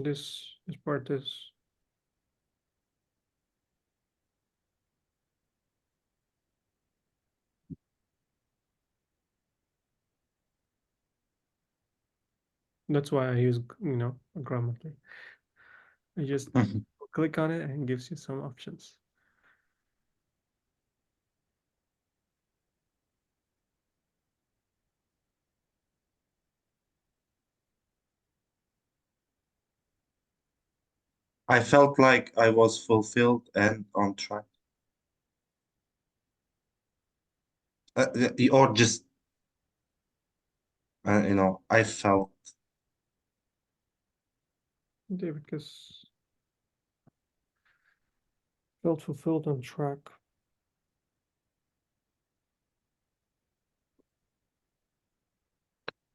this part is that's why I use Grammarly. I just click on it and it gives you some options. I felt like I was fulfilled and on track. Or just, I felt, David because felt fulfilled on track.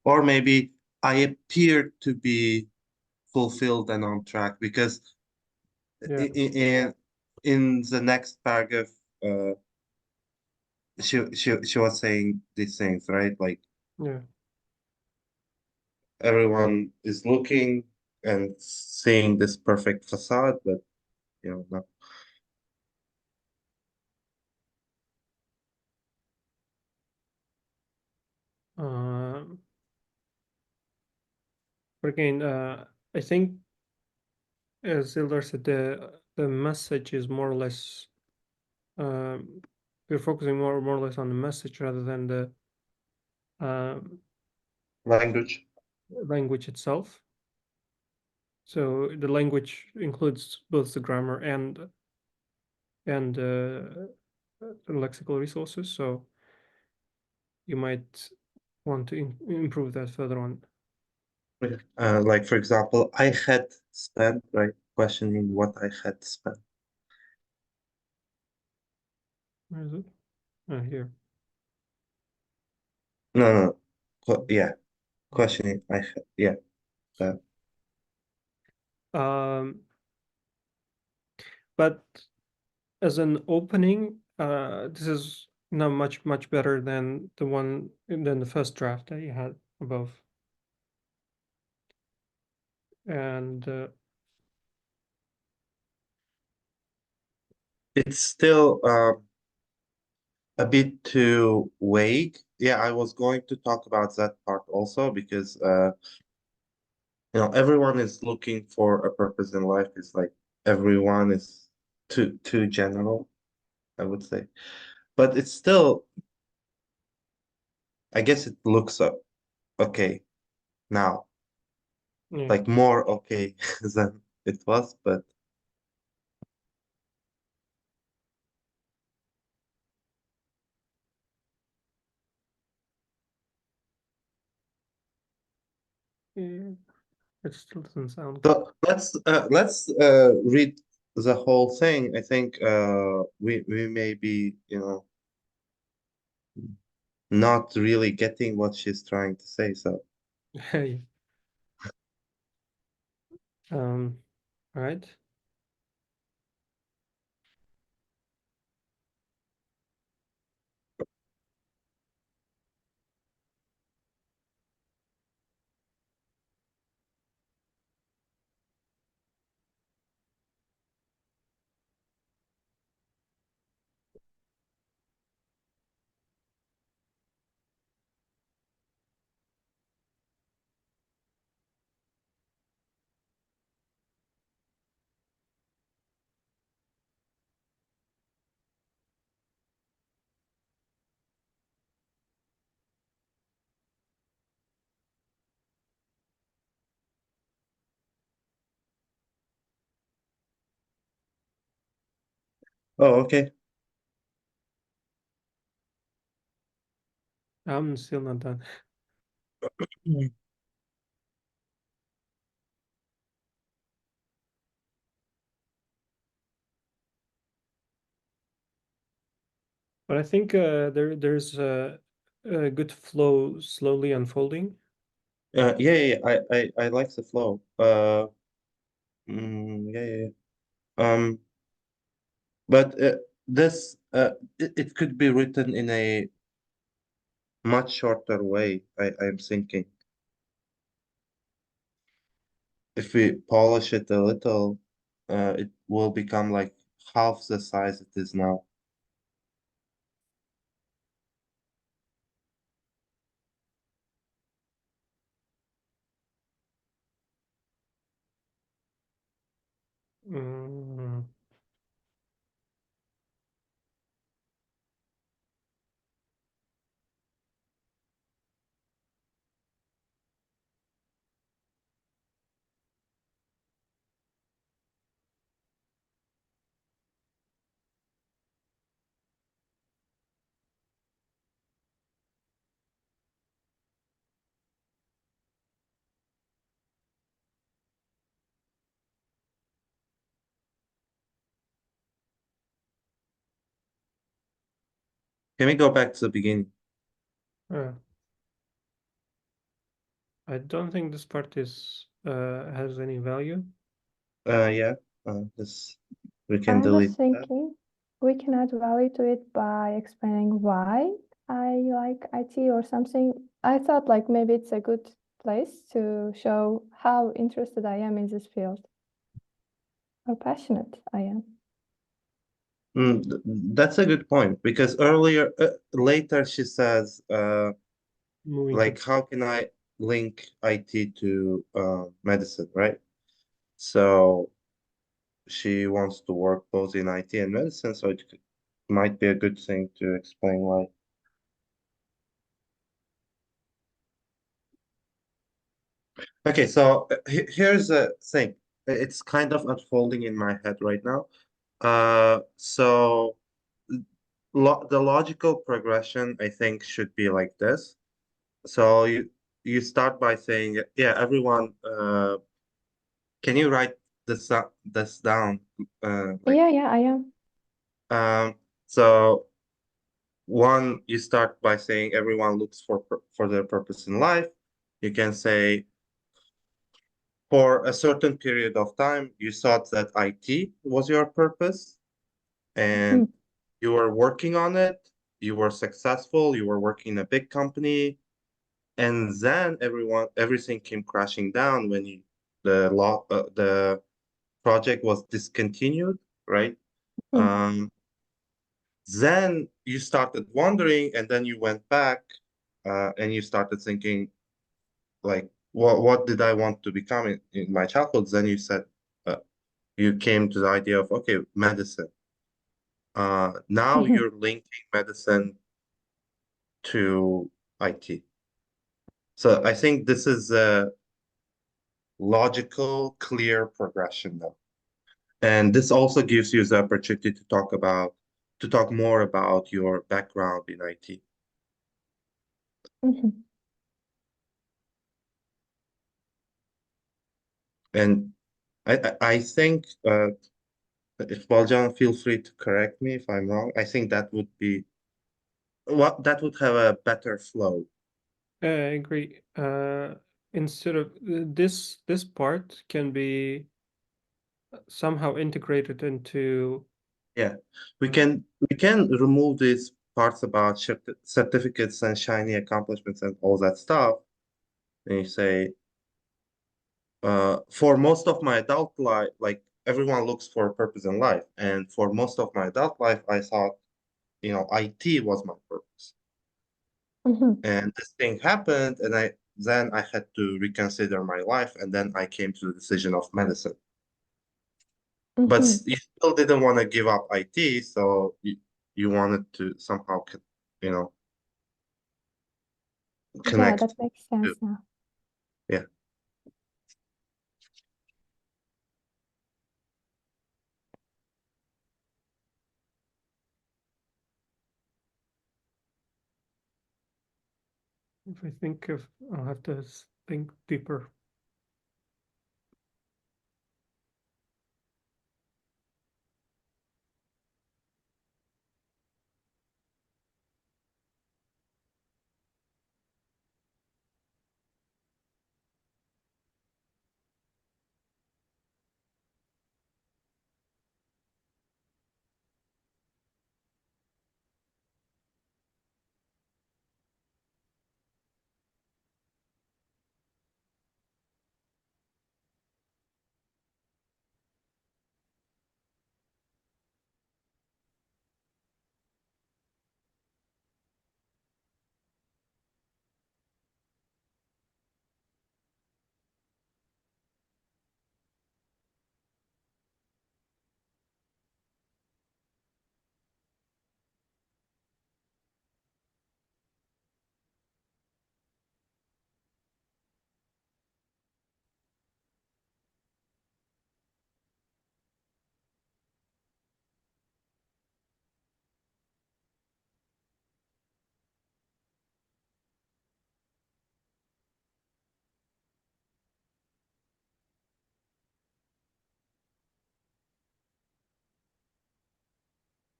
or maybe I appeared to be fulfilled and on track because Yeah, in the next paragraph, she was saying these things, right? Like yeah. everyone is looking and seeing this perfect facade, but no. Um, but again, I think as Ildar said, the message is more or less we're focusing more or less on the message rather than the um, Language. language itself. So the language includes both the grammar and lexical resources. So you might want to improve that further on. Like for example, I had spent, right? Questioning what I had spent. Where is it? Here. No, no. Yeah. questioning. Yeah. But as an opening, this is now much better than the first draft that you had above. And It's still a bit too vague. Yeah, I was going to talk about that part also because everyone is looking for a purpose in life. It's like everyone is too general, I would say. But it's still, I guess it looks okay now, yeah. like more okay than it was, but Yeah, it still doesn't sound. so let's read the whole thing. I think we may be, not really getting what she's trying to say. So Hey. All right. oh, okay. I'm still not done. But I think there's a good flow slowly unfolding. Yeah. I like the flow. Yeah. But this it could be written in a much shorter way. I'm thinking if we polish it a little, it will become like half the size it is now. Mm, Can we go back to the beginning? uh, I don't think this part is has any value. Yeah. This we can I was delete that. thinking we can add value to it by explaining why I like IT or something. I thought like maybe it's a good place to show how interested I am in this field or passionate I am. That's a good point because later she says, Moving to like, how can I link IT to medicine, right? So she wants to work both in IT and medicine, so might be a good thing to explain why. Okay, so here's the thing. It's kind of unfolding in my head right now. So the logical progression, I think, should be like this. So you start by saying, yeah, everyone, can you write this down? Like, Yeah, I am. so one, you start by saying everyone looks for their purpose in life. You can say, for a certain period of time, you thought that IT was your purpose and you were working on it, you were successful, you were working in a big company, and then everything came crashing down when the project was discontinued, right? Then you started wondering, and then you went back and you started thinking, like, what did I want to become in my childhood? Then you said, you came to the idea of, okay, medicine. Now you're linking medicine to IT. So I think this is a logical, clear progression now. And this also gives you the opportunity to talk more about your background in IT. And I think, Ikboljon, feel free to correct me if I'm wrong. I think that would be that would have a better flow. I agree. Instead of this part can be somehow integrated into. Yeah, we can remove these parts about certificates and shiny accomplishments and all that stuff, and you say, for most of my adult life, like everyone looks for a purpose in life, and for most of my adult life, I thought, IT was my purpose. And this thing happened, and then I had to reconsider my life, and then I came to the decision of medicine. But you still didn't want to give up IT, so you wanted to somehow, Yeah, connect. that makes sense now. Yeah. If I think of, I'll have to think deeper.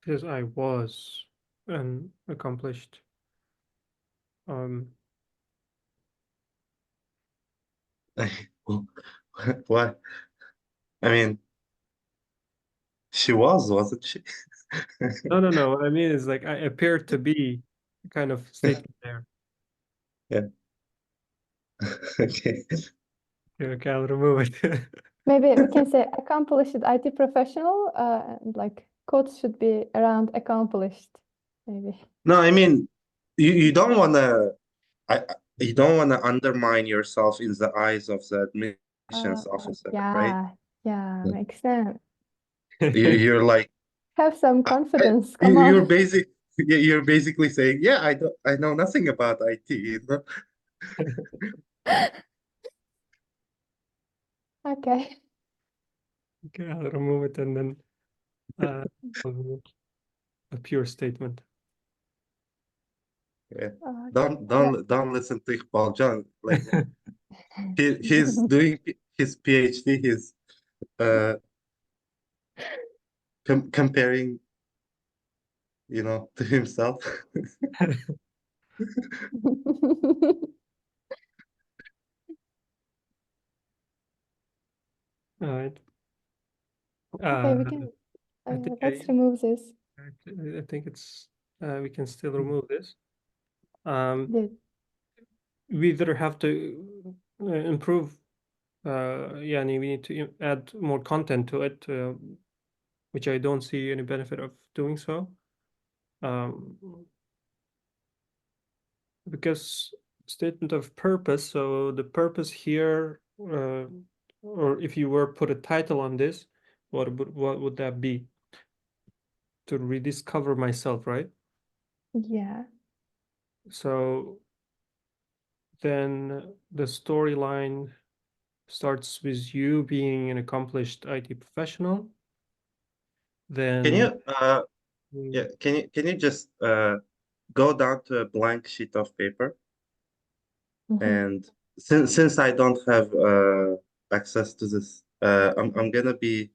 Because I was an accomplished What? I mean, she wasn't she? no. What I mean is like I appeared to be kind of statement there. Yeah. Okay. Okay, I'll remove it. Maybe we can say accomplished IT professional, like quotes should be around accomplished, maybe. No, I mean, you don't want to you don't want to undermine yourself in the eyes of the admissions officer, right? Yeah, makes sense. You're like, Have some confidence, come you're on. you're basically saying, yeah, I know nothing about IT, Okay. Okay, I'll remove it and then I'll remove a pure statement. Yeah. Okay. Don't listen to Ikboljon. Like he's doing his PhD, he's uh comparing, to himself. All right. Okay, we can I think let's remove this. I think it's we can still remove this. The We either have to improve. Yeah, we need to add more content to it, which I don't see any benefit of doing so. Because statement of purpose, so the purpose here, or if you were put a title on this, what would that be? To rediscover myself, right? yeah. So then the storyline starts with you being an accomplished IT professional. Then Can you yeah, can you just go down to a blank sheet of paper? And since I don't have access to this, I'm gonna be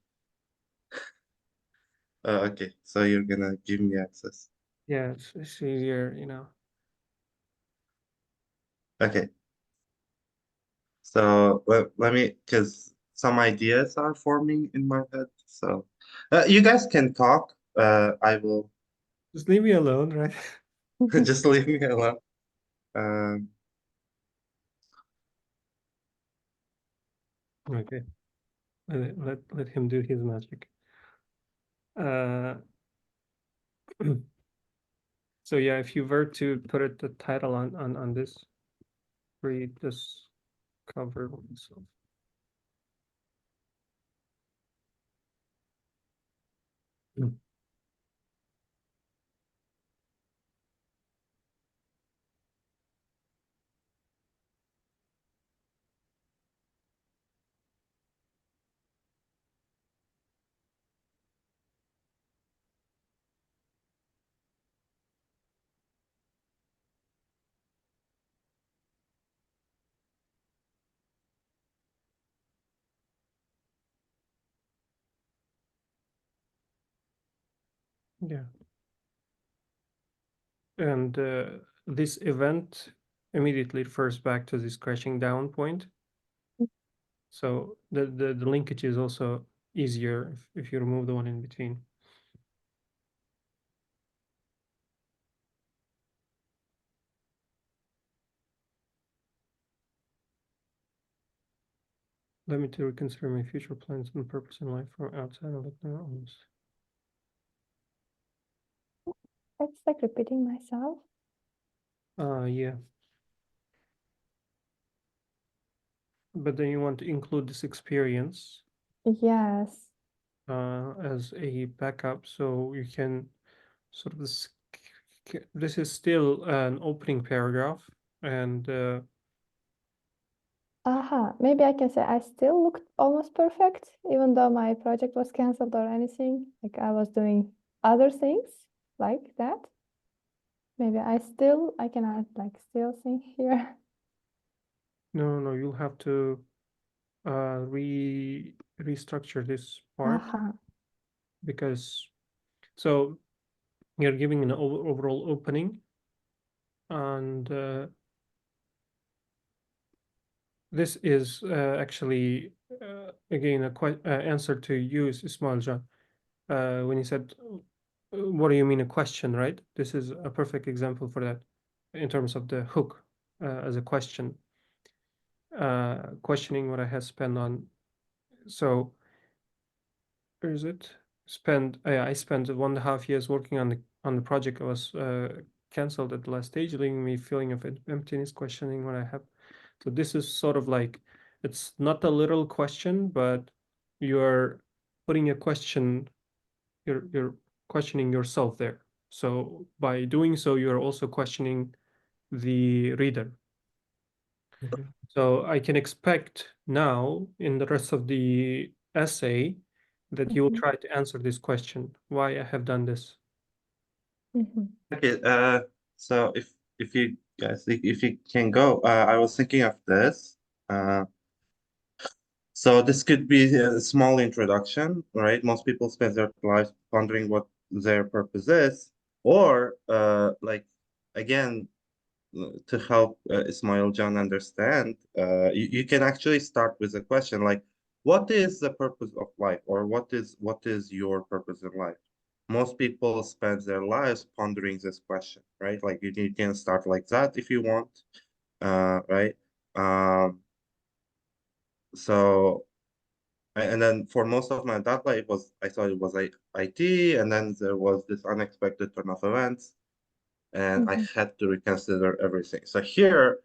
okay. So you're gonna give me access. yeah, it's easier, Okay. So let me, because some ideas are forming in my head. So you guys can talk. I will Just leave me alone, right? just leave me alone. Um, Okay. Let him do his magic. Uh, so yeah, if you were to put the title on this, rediscover myself. Yeah. And this event immediately refers back to this crashing down point. So the linkage is also easier if you remove the one in between. Let me to reconsider my future plans and purpose in life from outside of the norms. It's like repeating myself. Yeah. But then you want to include this experience Yes. as a backup, so you can sort of this is still an opening paragraph, and Maybe I can say I still looked almost perfect, even though my project was canceled or anything. Like I was doing other things like that. Maybe I can add like still thing here. no, you'll have to restructure this part because so you're giving an overall opening, and this is actually again a answer to you, Ismail Jan, when you said, "What do you mean a question?" Right? This is a perfect example for that, in terms of the hook as a question, questioning what I have spent on. So, where is it? I spent 1.5 years working on the project. I was canceled at the last stage, leaving me feeling of emptiness, questioning what I have. So this is sort of like, it's not a literal question, but you're putting a question, you're questioning yourself there. So by doing so, you're also questioning the reader. So I can expect now in the rest of the essay that you will try to answer this question, why I have done this. okay. So if you guys if you can go, I was thinking of this. So this could be a small introduction, right? Most people spend their lives pondering what their purpose is, or like again, to help Ismail John understand, you can actually start with a question like, what is the purpose of life, or what is your purpose in life? Most people spend their lives pondering this question, right? Like you can start like that if you want, right? So and then for most of my adult life I thought it was like IT, and then there was this unexpected turn of events, and I had to reconsider everything. So here,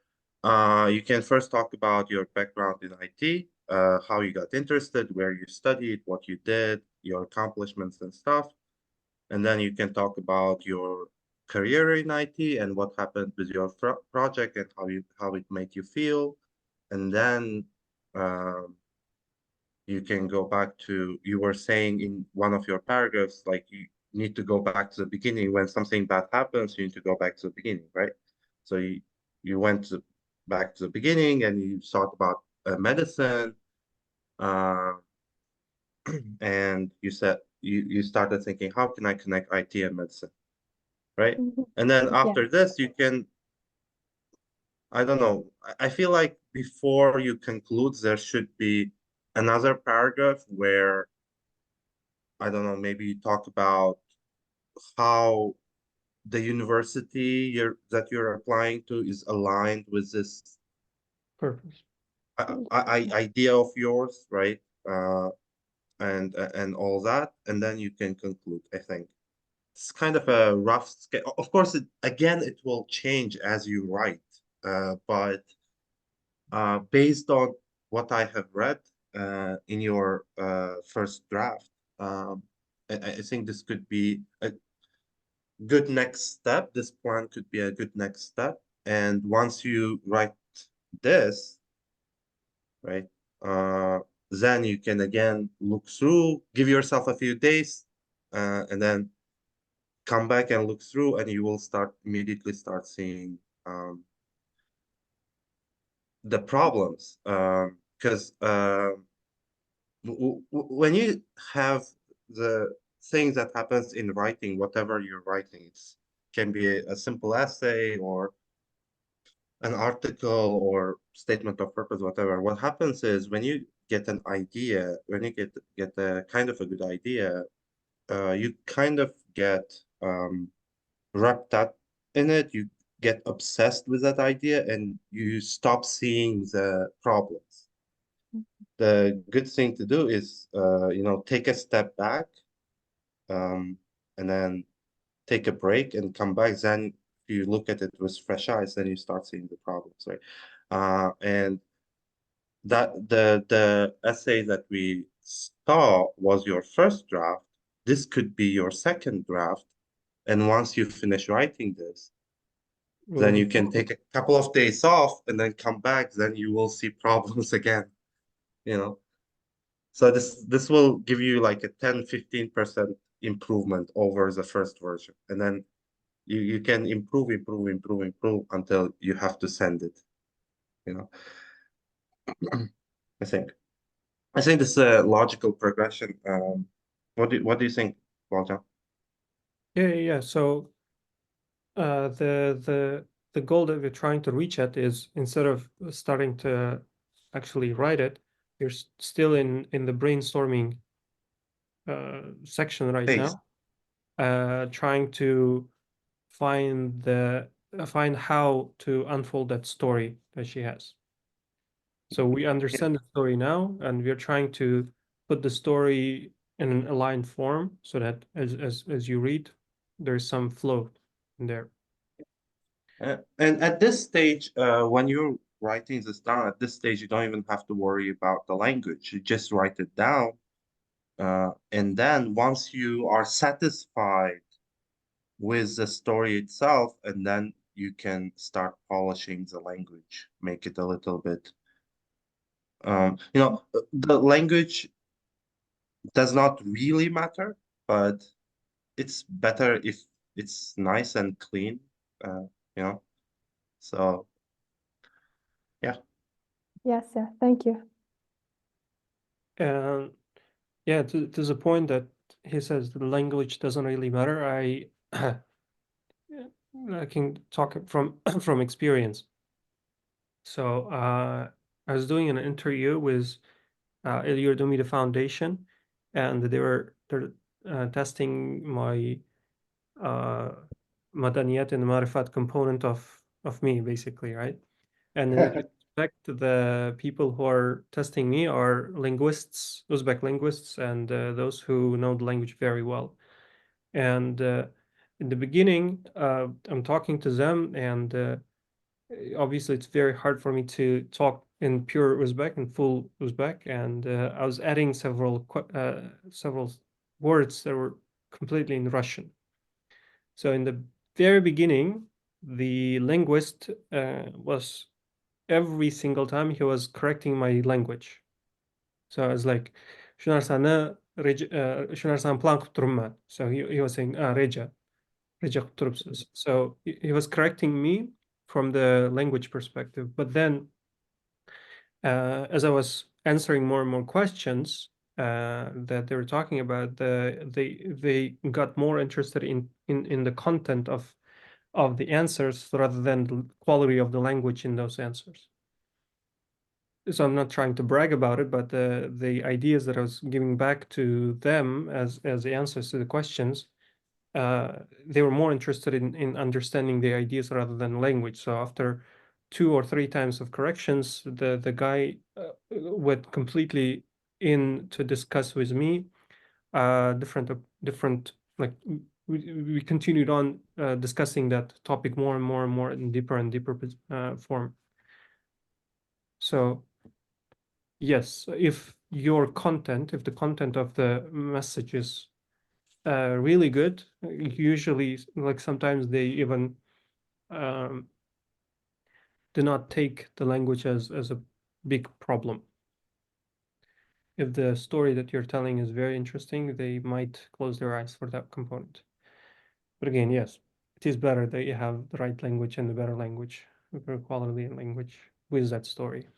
you can first talk about your background in IT, how you got interested, where you studied, what you did, your accomplishments and stuff. And then you can talk about your career in IT and what happened with your project and how it made you feel. And then you can go back to, you were saying in one of your paragraphs, like you need to go back to the beginning. When something bad happens, you need to go back to the beginning, right? So you went back to the beginning and you thought about medicine, uh, and you said you started thinking, how can I connect IT and medicine, right? And then Yeah. after this, you can, I don't know, I feel like before you conclude, there should be another paragraph where, I don't know, maybe you talk about how the university that you're applying to is aligned with this Purpose. idea of yours, right? And all that, and then you can conclude. I think it's kind of a rough scale. Of course, it will change as you write, but based on what I have read in your first draft, I think this could be a good next step. This plan could be a good next step. And once you write this, right, then you can again look through, give yourself a few days, and then come back and look through, and you will immediately start seeing the problems. Because when you have the thing that happens in writing, whatever you're writing, it can be a simple essay or an article or statement of purpose, whatever. What happens is when you get an idea, when you get a kind of a good idea, you kind of get wrapped up in it. You get obsessed with that idea and you stop seeing the problems. The good thing to do is, take a step back, and then take a break and come back. Then if you look at it with fresh eyes, then you start seeing the problems, right? And that the essay that we saw was your first draft. This could be your second draft. And once you finish writing this, then you can take a couple of days off and then come back, then you will see problems again, you know. So this will give you like a 10-15% improvement over the first version. And then you can improve until you have to send it, you know. I think. I think this is a logical progression. What do you think, Walter? Yeah. So the goal that we're trying to reach at is, instead of starting to actually write it, you're still in the brainstorming section right Thanks. now, trying to find how to unfold that story that she has. So we understand the story now, and we're trying to put the story in an aligned form so that as you read, there's some flow in there. And at this stage, when you're writing this down, at this stage, you don't even have to worry about the language. You just write it down. And then once you are satisfied with the story itself, and then you can start polishing the language, make it a little bit, the language does not really matter, but it's better if it's nice and clean, uh, you know. So yeah. Yes, yeah, thank you. And yeah, to the point that he says the language doesn't really matter, I I can talk from from experience. So I was doing an interview with you're doing the foundation, and they're testing my madaniyat and marifat component of me, basically, right? And in that respect, the people who are testing me are linguists, Uzbek linguists, and those who know the language very well. And in the beginning, I'm talking to them, and obviously it's very hard for me to talk in pure Uzbek and full Uzbek, and I was adding several words that were completely in Russian. So in the very beginning, the linguist was every single time he was correcting my language. So I was like, "Shu narsani shu narsani plan qilib turibman." So he was saying, reja qilib turibsiz." So he was correcting me from the language perspective. But then, as I was answering more and more questions that they were talking about, they got more interested in the content of the answers rather than the quality of the language in those answers. So I'm not trying to brag about it, but the ideas that I was giving back to them as the answers to the questions, they were more interested in understanding the ideas rather than language. So after 2 or 3 times of corrections, the guy went completely in to discuss with me different, like we continued on discussing that topic more and more and more in deeper and deeper form. So yes, if the content of the message is really good, usually, like sometimes they even do not take the language as a big problem. If the story that you're telling is very interesting, they might close their eyes for that component. But again, yes, it is better that you have the right language and the better language, the better quality in language with that story.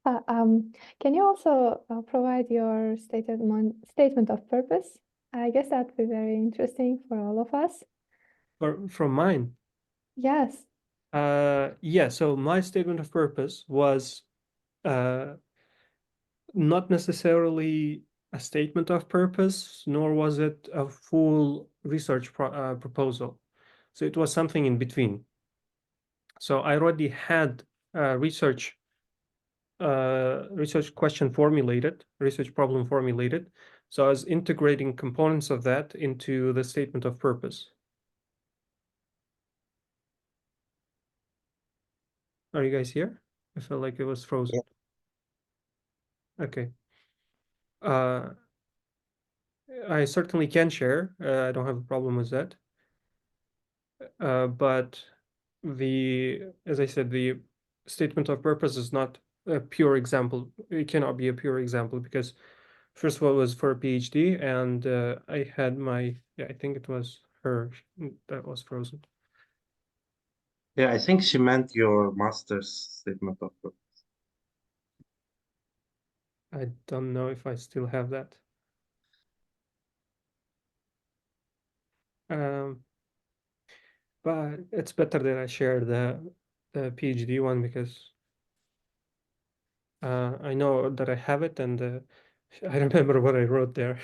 Can you also provide your statement of purpose? I guess that would be very interesting for all of us. From mine? Yes. Yeah, so my statement of purpose was not necessarily a statement of purpose, nor was it a full research proposal. So it was something in between. So I already had a research question formulated, research problem formulated. So I was integrating components of that into the statement of purpose. Are you guys here? I felt like it was frozen. Yeah. Okay. I certainly can share. I don't have a problem with that. But as I said, the statement of purpose is not a pure example. It cannot be a pure example because first of all, it was for a PhD, and I had I think it was her that was frozen. Yeah, I think she meant your master's statement of purpose. I don't know if I still have that. But it's better that I share the PhD one because I know that I have it, and I remember what I wrote there.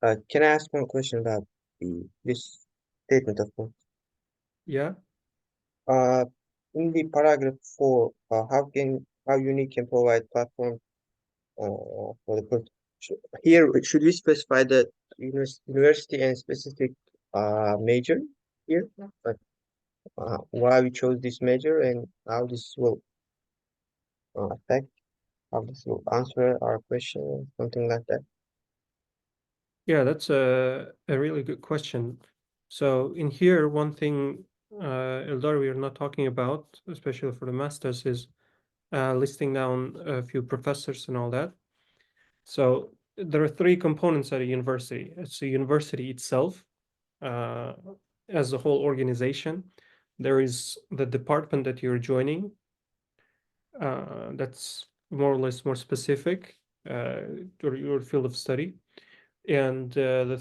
Can I ask one question about this statement of purpose? Yeah. In the paragraph 4, how unique can provide platform for the purpose? Here, should we specify the university and specific major here? Like, why we chose this major and how this will affect, how this will answer our question, something like that. Yeah, that's a really good question. So in here, one thing, Eldar, we are not talking about, especially for the masters, is listing down a few professors and all that. So there are 3 components at a university. It's the university itself, as a whole organization. There is the department that you're joining. That's more or less more specific to your field of study. And the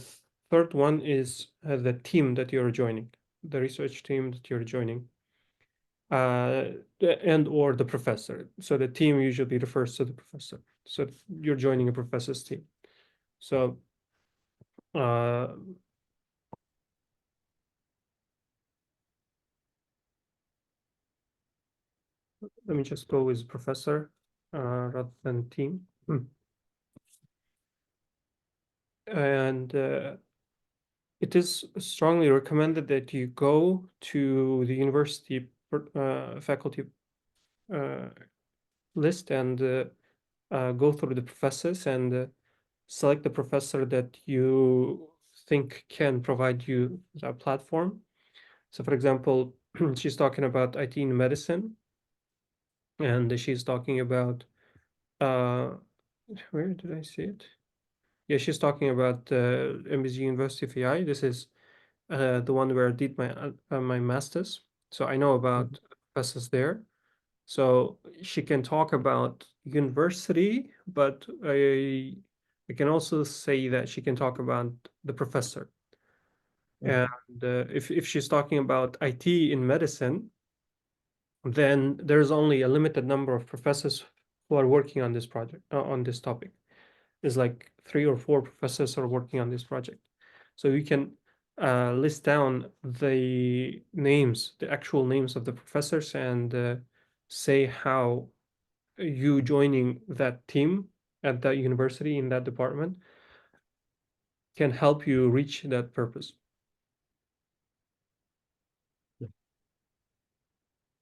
third one is the team that you're joining. the research team that you're joining, and or the professor. So the team usually refers to the professor. So you're joining a professor's team. So let me just go with professor rather than team. And it is strongly recommended that you go to the university faculty list and go through the professors and select the professor that you think can provide you a platform. So for example, she's talking about IT in medicine, and she's talking about where did I see it? Yeah, she's talking about MSG University of AI. This is the one where I did my master's. So I know about professors there. So she can talk about university, but I can also say that she can talk about the professor. And if she's talking about IT in medicine, then there's only a limited number of professors who are working on this project, on this topic. There's like 3 or 4 professors are working on this project. So you can list down the names, the actual names of the professors, and say how you joining that team at that university in that department can help you reach that purpose.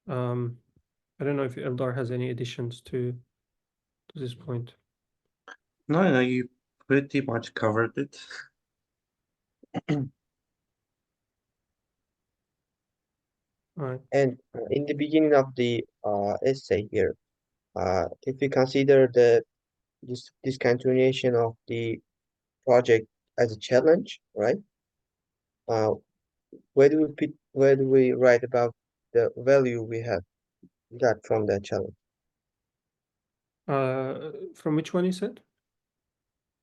I don't know if Eldar has any additions to this point. No, you pretty much covered it. All right. And in the beginning of the essay here, if we consider the discontinuation of the project as a challenge, right? Where do we write about the value we have got from that challenge? From which one you said?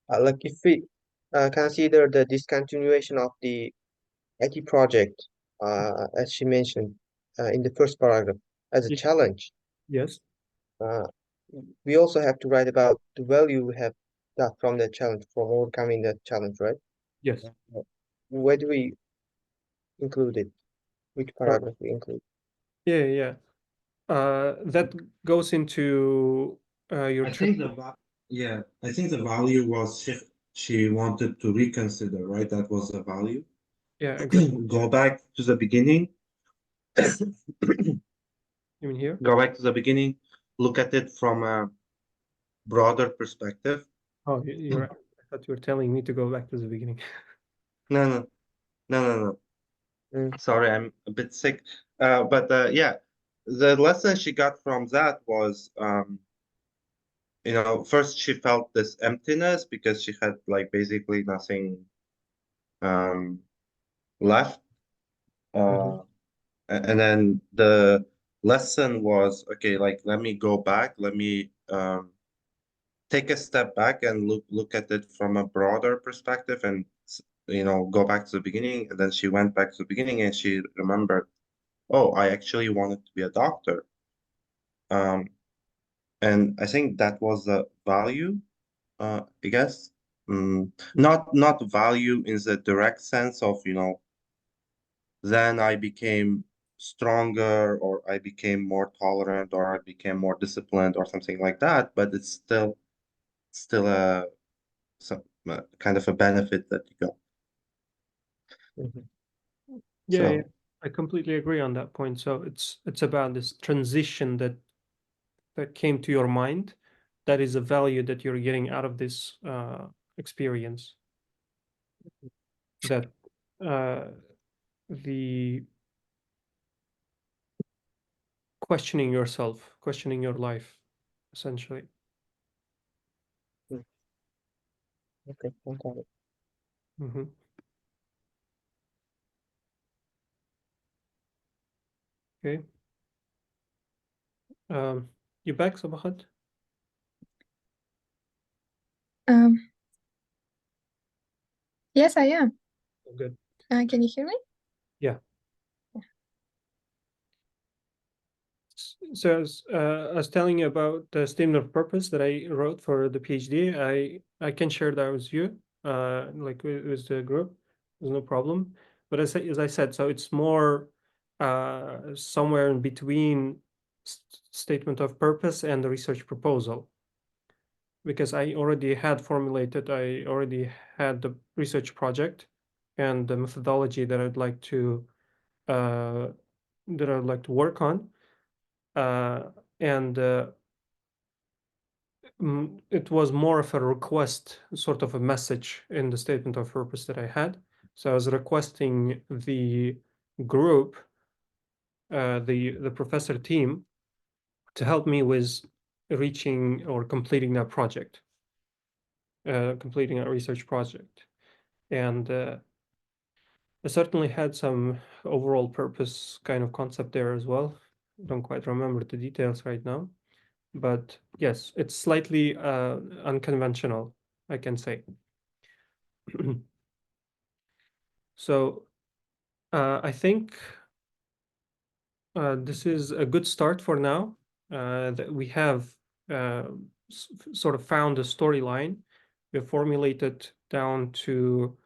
Like if we consider the discontinuation of the IT project, as she mentioned in the first paragraph, as a challenge, Yes. uh, we also have to write about the value we have got from that challenge, from overcoming that challenge, right? Yes. Where do we include it? Which Sorry. paragraph we include? Yeah. That goes into your I think the value was she wanted to reconsider, right? That was the value. Yeah, exactly. Go back to the beginning. You mean here? Go back to the beginning. Look at it from a broader perspective. Oh, you're right. I thought you were telling me to go back to the beginning. No. Sorry, I'm a bit sick. But yeah, the lesson she got from that was, first she felt this emptiness because she had like basically nothing left. And then the lesson was, okay, like let me go back, let me take a step back and look at it from a broader perspective and go back to the beginning. And then she went back to the beginning and she remembered, oh, I actually wanted to be a doctor. And I think that was the value, I guess. Not value in the direct sense of, then I became stronger or I became more tolerant or I became more disciplined or something like that, but it's still some kind of a benefit that you got. Yeah, I completely agree on that point. So it's about this transition that came to your mind. That is a value that you're getting out of this experience. That the questioning yourself, questioning your life, essentially. Okay, got it. Okay. You back, Sabahat? Yes, I am. Oh, good. Can you hear me? Yeah. So I was telling you about the statement of purpose that I wrote for the PhD. I can share that with you, like with the group. There's no problem. But as I said, so it's more somewhere in between statement of purpose and the research proposal, because I already had the research project and the methodology that I'd like to work on. And it was more of a request, sort of a message in the statement of purpose that I had. So I was requesting the group, the professor team, to help me with reaching or completing that project, completing a research project. And I certainly had some overall purpose kind of concept there as well. I don't quite remember the details right now. But yes, it's slightly unconventional, I can say. So I think this is a good start for now, that we have sort of found a storyline. We've formulated down to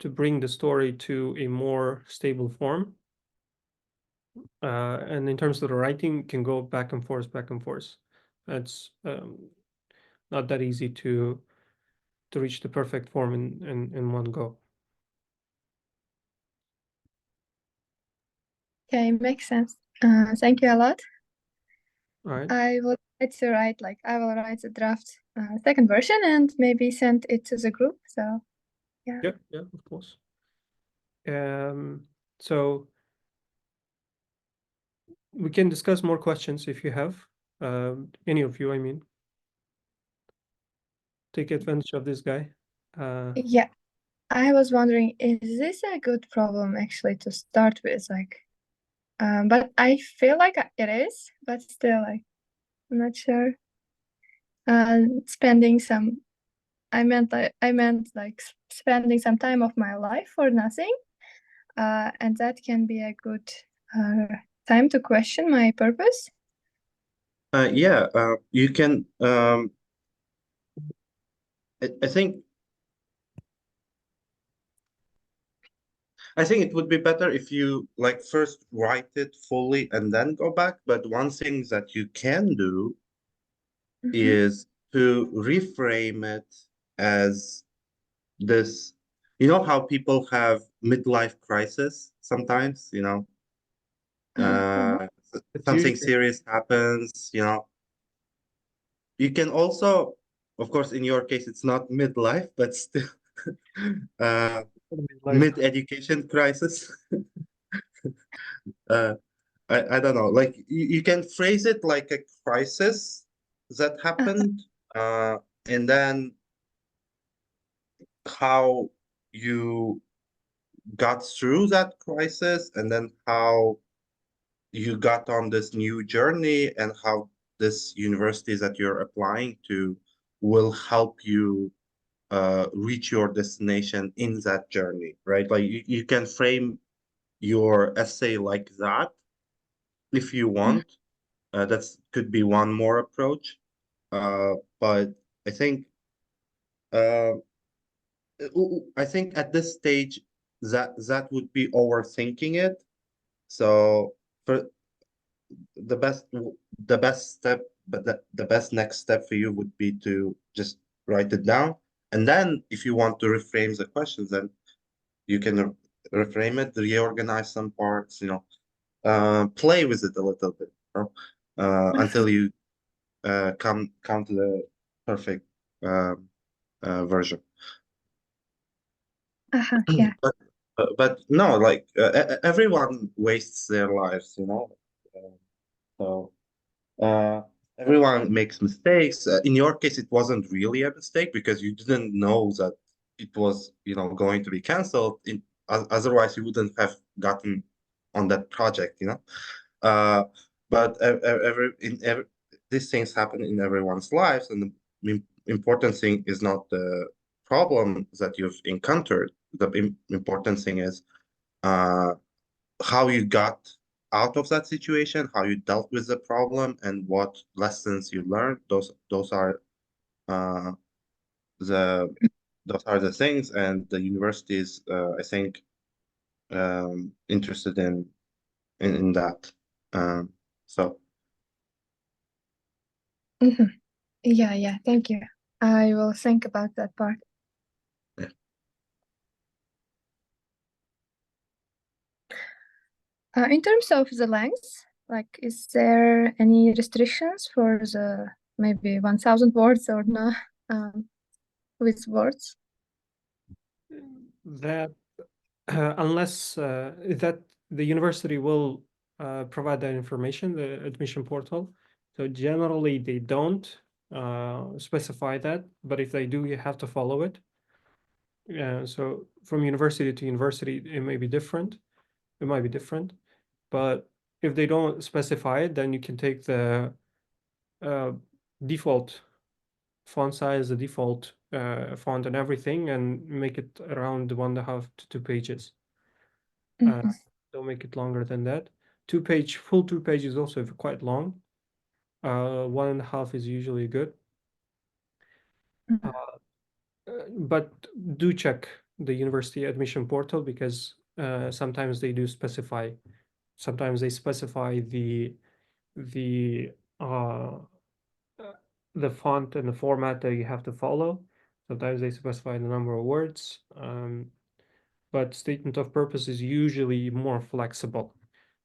bring the story to a more stable form. And in terms of the writing, can go back and forth, back and forth. It's not that easy to reach the perfect form in one go. Okay, makes sense. Thank you a lot. All right. I will try to write, like, I will write the draft second version and maybe send it to the group. So, yeah. Yeah, of course. So we can discuss more questions if you have, any of you, I mean. Take advantage of this guy. Yeah, I was wondering, is this a good problem actually to start with? Like, but I feel like it is, but still, like, I'm not sure. Spending some, I meant like spending some time of my life for nothing, and that can be a good time to question my purpose. Yeah, you can. I think it would be better if you like first write it fully and then go back. But one thing that you can do is to reframe it as this. You know how people have midlife crisis sometimes, Yeah. It's something usually serious happens, You can also, of course, in your case, it's not midlife, but still like mid-education crisis. uh, I don't know, like you can phrase it like a crisis that happened, and then how you got through that crisis, and then how you got on this new journey, and how this university that you're applying to will help you reach your destination in that journey, right? Like you can frame your essay like that if you want. That could be one more approach. But I think uh, at this stage that would be overthinking it. So for the best step, but the best next step for you would be to just write it down. And then if you want to reframe the questions, then you can reframe it, reorganize some parts, play with it a little bit, until you come to the perfect version. Yeah. But no, like everyone wastes their lives, so everyone makes mistakes. In your case, it wasn't really a mistake because you didn't know that it was, going to be canceled. Otherwise, you wouldn't have gotten on that project, But these things happen in everyone's lives, and the important thing is not the problem that you've encountered. The important thing is how you got out of that situation, how you dealt with the problem, and what lessons you learned. Those are the things, and the university is, I think, interested in that. So Yeah, thank you. I will think about that part. Yeah. In terms of the length, like, is there any restrictions for the maybe 1,000 words or no, with words? That unless that the university will provide that information, the admission portal. So generally they don't specify that, but if they do, you have to follow it. So from university to university, it may be different. It might be different, but if they don't specify it, then you can take the default font size, the default font and everything, and make it around 1.5 to 2 pages. Don't make it longer than that. Full 2 pages is also quite long. 1.5 is usually good. But do check the university admission portal, because sometimes they do specify. Sometimes they specify the uh, the font and the format that you have to follow. Sometimes they specify the number of words. But statement of purpose is usually more flexible.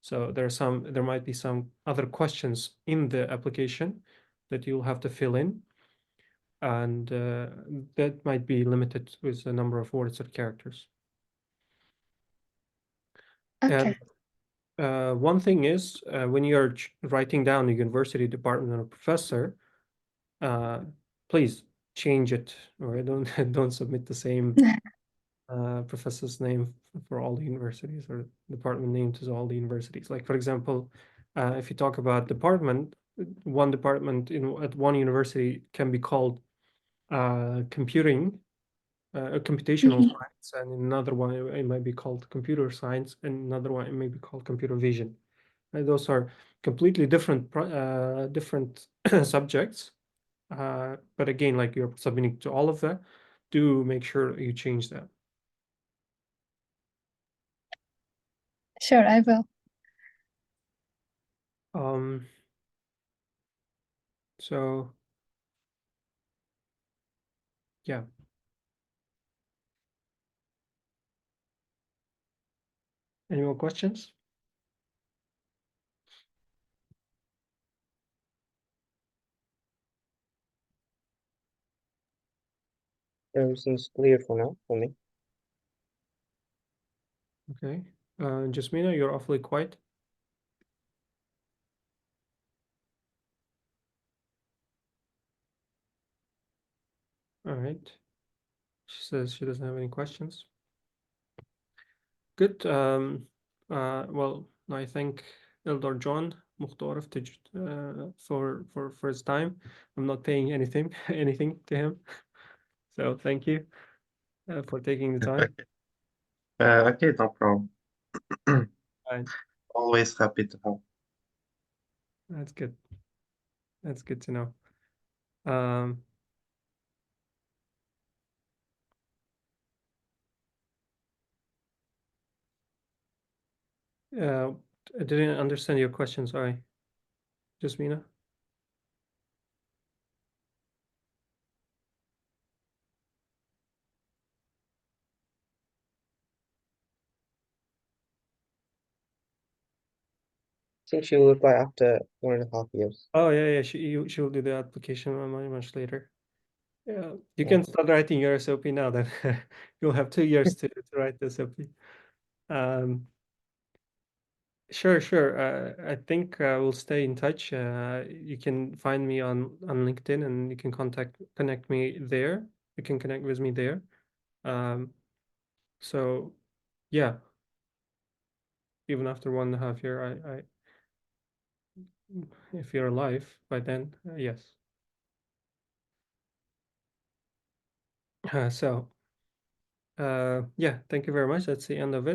So there might be some other questions in the application that you'll have to fill in, and that might be limited with the number of words or characters. Okay. And one thing is, when you're writing down a university department or professor, please change it, or don't submit the same professor's name for all the universities, or department name to all the universities. Like, for example, if you talk about department, one department at one university can be called computational science, and another one it might be called computer science, and another one it may be called computer vision. And those are completely different subjects. But again, like, you're submitting to all of that, do make sure you change that. Sure, I will. So yeah. Any more questions? Everything's clear for now for me. Okay. Jasmina, you're awfully quiet. All right. She says she doesn't have any questions. Good. Well, I thank Ikboljon Mukhtarov for his time. I'm not paying anything to him, so thank you for taking the time. okay, no problem. Right. Always happy to help. That's good. That's good to know. I didn't understand your question, sorry. Jasmina? I think she will reply after 1.5 years. Oh yeah, she'll do the application much later. Yeah, you Yeah. can start writing your SOP now. Then you'll have 2 years to write the SOP. Sure. I think we'll stay in touch. You can find me on LinkedIn, and you can connect me there. You can connect with me there. So yeah, even after 1.5 year, if you're alive by then, yes. So yeah, thank you very much. That's the end of it.